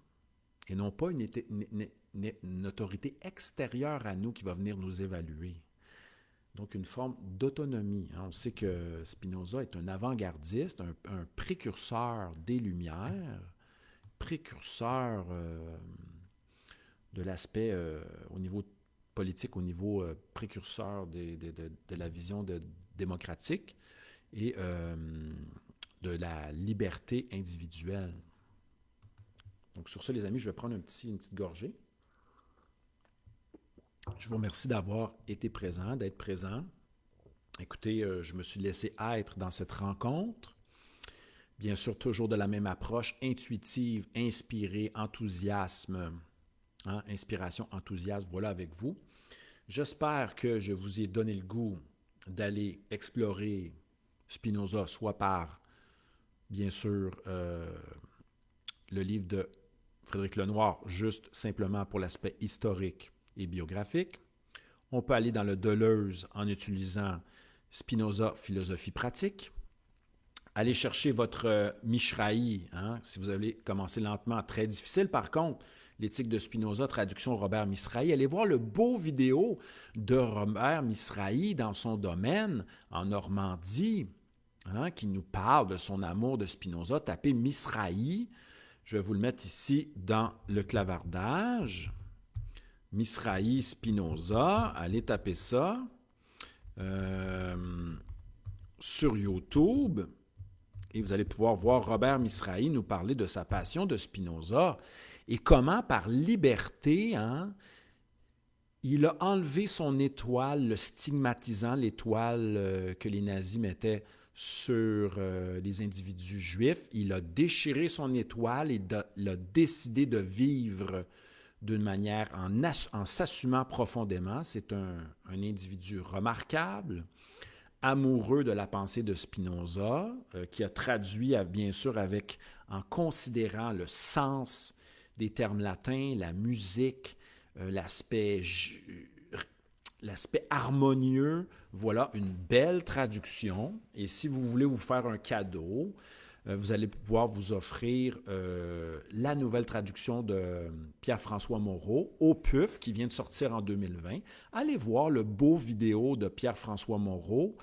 et non pas une autorité extérieure à nous qui va venir nous évaluer. Donc, une forme d'autonomie. On sait que Spinoza est un avant-gardiste, un précurseur des Lumières, précurseur de l'aspect au niveau politique, au niveau précurseur de la vision démocratique et de la liberté individuelle. Donc, sur ça, les amis, je vais prendre une petite gorgée. Je vous remercie d'avoir été présent, d'être présent. Écoutez, je me suis laissé être dans cette rencontre. Bien sûr, toujours de la même approche, intuitive, inspirée, enthousiasme, hein, inspiration, enthousiasme, voilà avec vous. J'espère que je vous ai donné le goût d'aller explorer Spinoza, soit par, bien sûr, le livre de Frédéric Lenoir, juste simplement pour l'aspect historique et biographique. On peut aller dans le Deleuze en utilisant Spinoza, philosophie pratique. Allez chercher votre Mishraï, hein, si vous allez commencer lentement. Très difficile, par contre, l'éthique de Spinoza, traduction Robert Mizrahi. Allez voir le beau vidéo de Robert Mizrahi dans son domaine, en Normandie, hein, qui nous parle de son amour de Spinoza. Tapez Mizrahi. Je vais vous le mettre ici dans le clavardage. Mizrahi Spinoza. Allez taper ça. Sur YouTube. Et vous allez pouvoir voir Robert Mizrahi nous parler de sa passion de Spinoza et comment, par liberté, hein, il a enlevé son étoile, le stigmatisant, l'étoile que les nazis mettaient sur les individus juifs. Il a déchiré son étoile et il a décidé de vivre d'une manière en s'assumant profondément. C'est un individu remarquable, amoureux de la pensée de Spinoza, qui a traduit, bien sûr, en considérant le sens des termes latins, la musique, l'aspect harmonieux. Voilà une belle traduction. Et si vous voulez vous faire un cadeau, vous allez pouvoir vous offrir la nouvelle traduction de Pierre-François Moreau, Au PUF, qui vient de sortir en 2020. Allez voir le beau vidéo de Pierre-François Moreau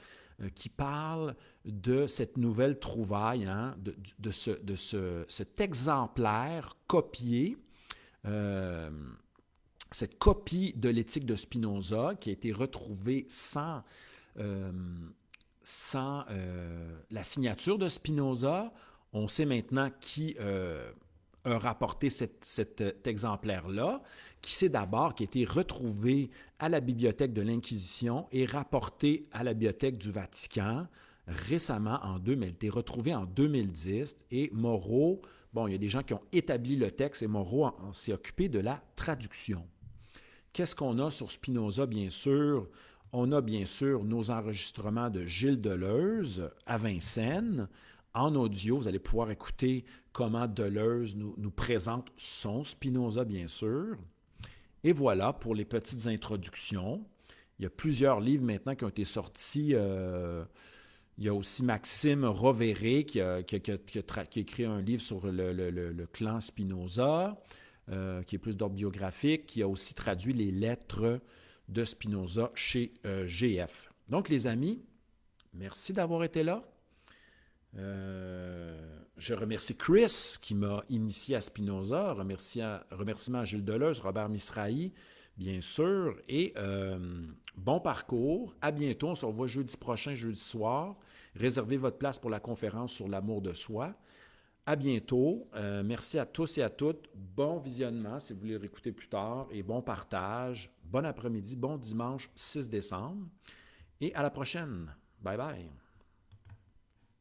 qui parle de cette nouvelle trouvaille, hein, cet exemplaire copié, cette copie de l'éthique de Spinoza qui a été retrouvée sans la signature de Spinoza. On sait maintenant qui a rapporté cet exemplaire-là, qui a été retrouvé à la bibliothèque de l'Inquisition et rapporté à la bibliothèque du Vatican récemment, elle a été retrouvée en 2010. Et Moreau, bon, il y a des gens qui ont établi le texte et Moreau s'est occupé de la traduction. Qu'est-ce qu'on a sur Spinoza, bien sûr? On a bien sûr nos enregistrements de Gilles Deleuze à Vincennes. En audio, vous allez pouvoir écouter comment Deleuze nous présente son Spinoza, bien sûr. Et voilà pour les petites introductions. Il y a plusieurs livres maintenant qui ont été sortis. Il y a aussi Maxime Rovéré qui a écrit un livre sur le clan Spinoza, qui est plus d'ordre biographique, qui a aussi traduit les lettres de Spinoza chez GF. Donc, les amis, merci d'avoir été là. Je remercie Chris qui m'a initié à Spinoza. Remerciements à Gilles Deleuze, Robert Mizrahi, bien sûr. Et bon parcours. À bientôt. On se revoit jeudi prochain, jeudi soir. Réservez votre place pour la conférence sur l'amour de soi. À bientôt. Merci à tous et à toutes. Bon visionnement si vous voulez réécouter plus tard et bon partage. Bon après-midi, bon dimanche 6 décembre. Et à la prochaine. Bye bye.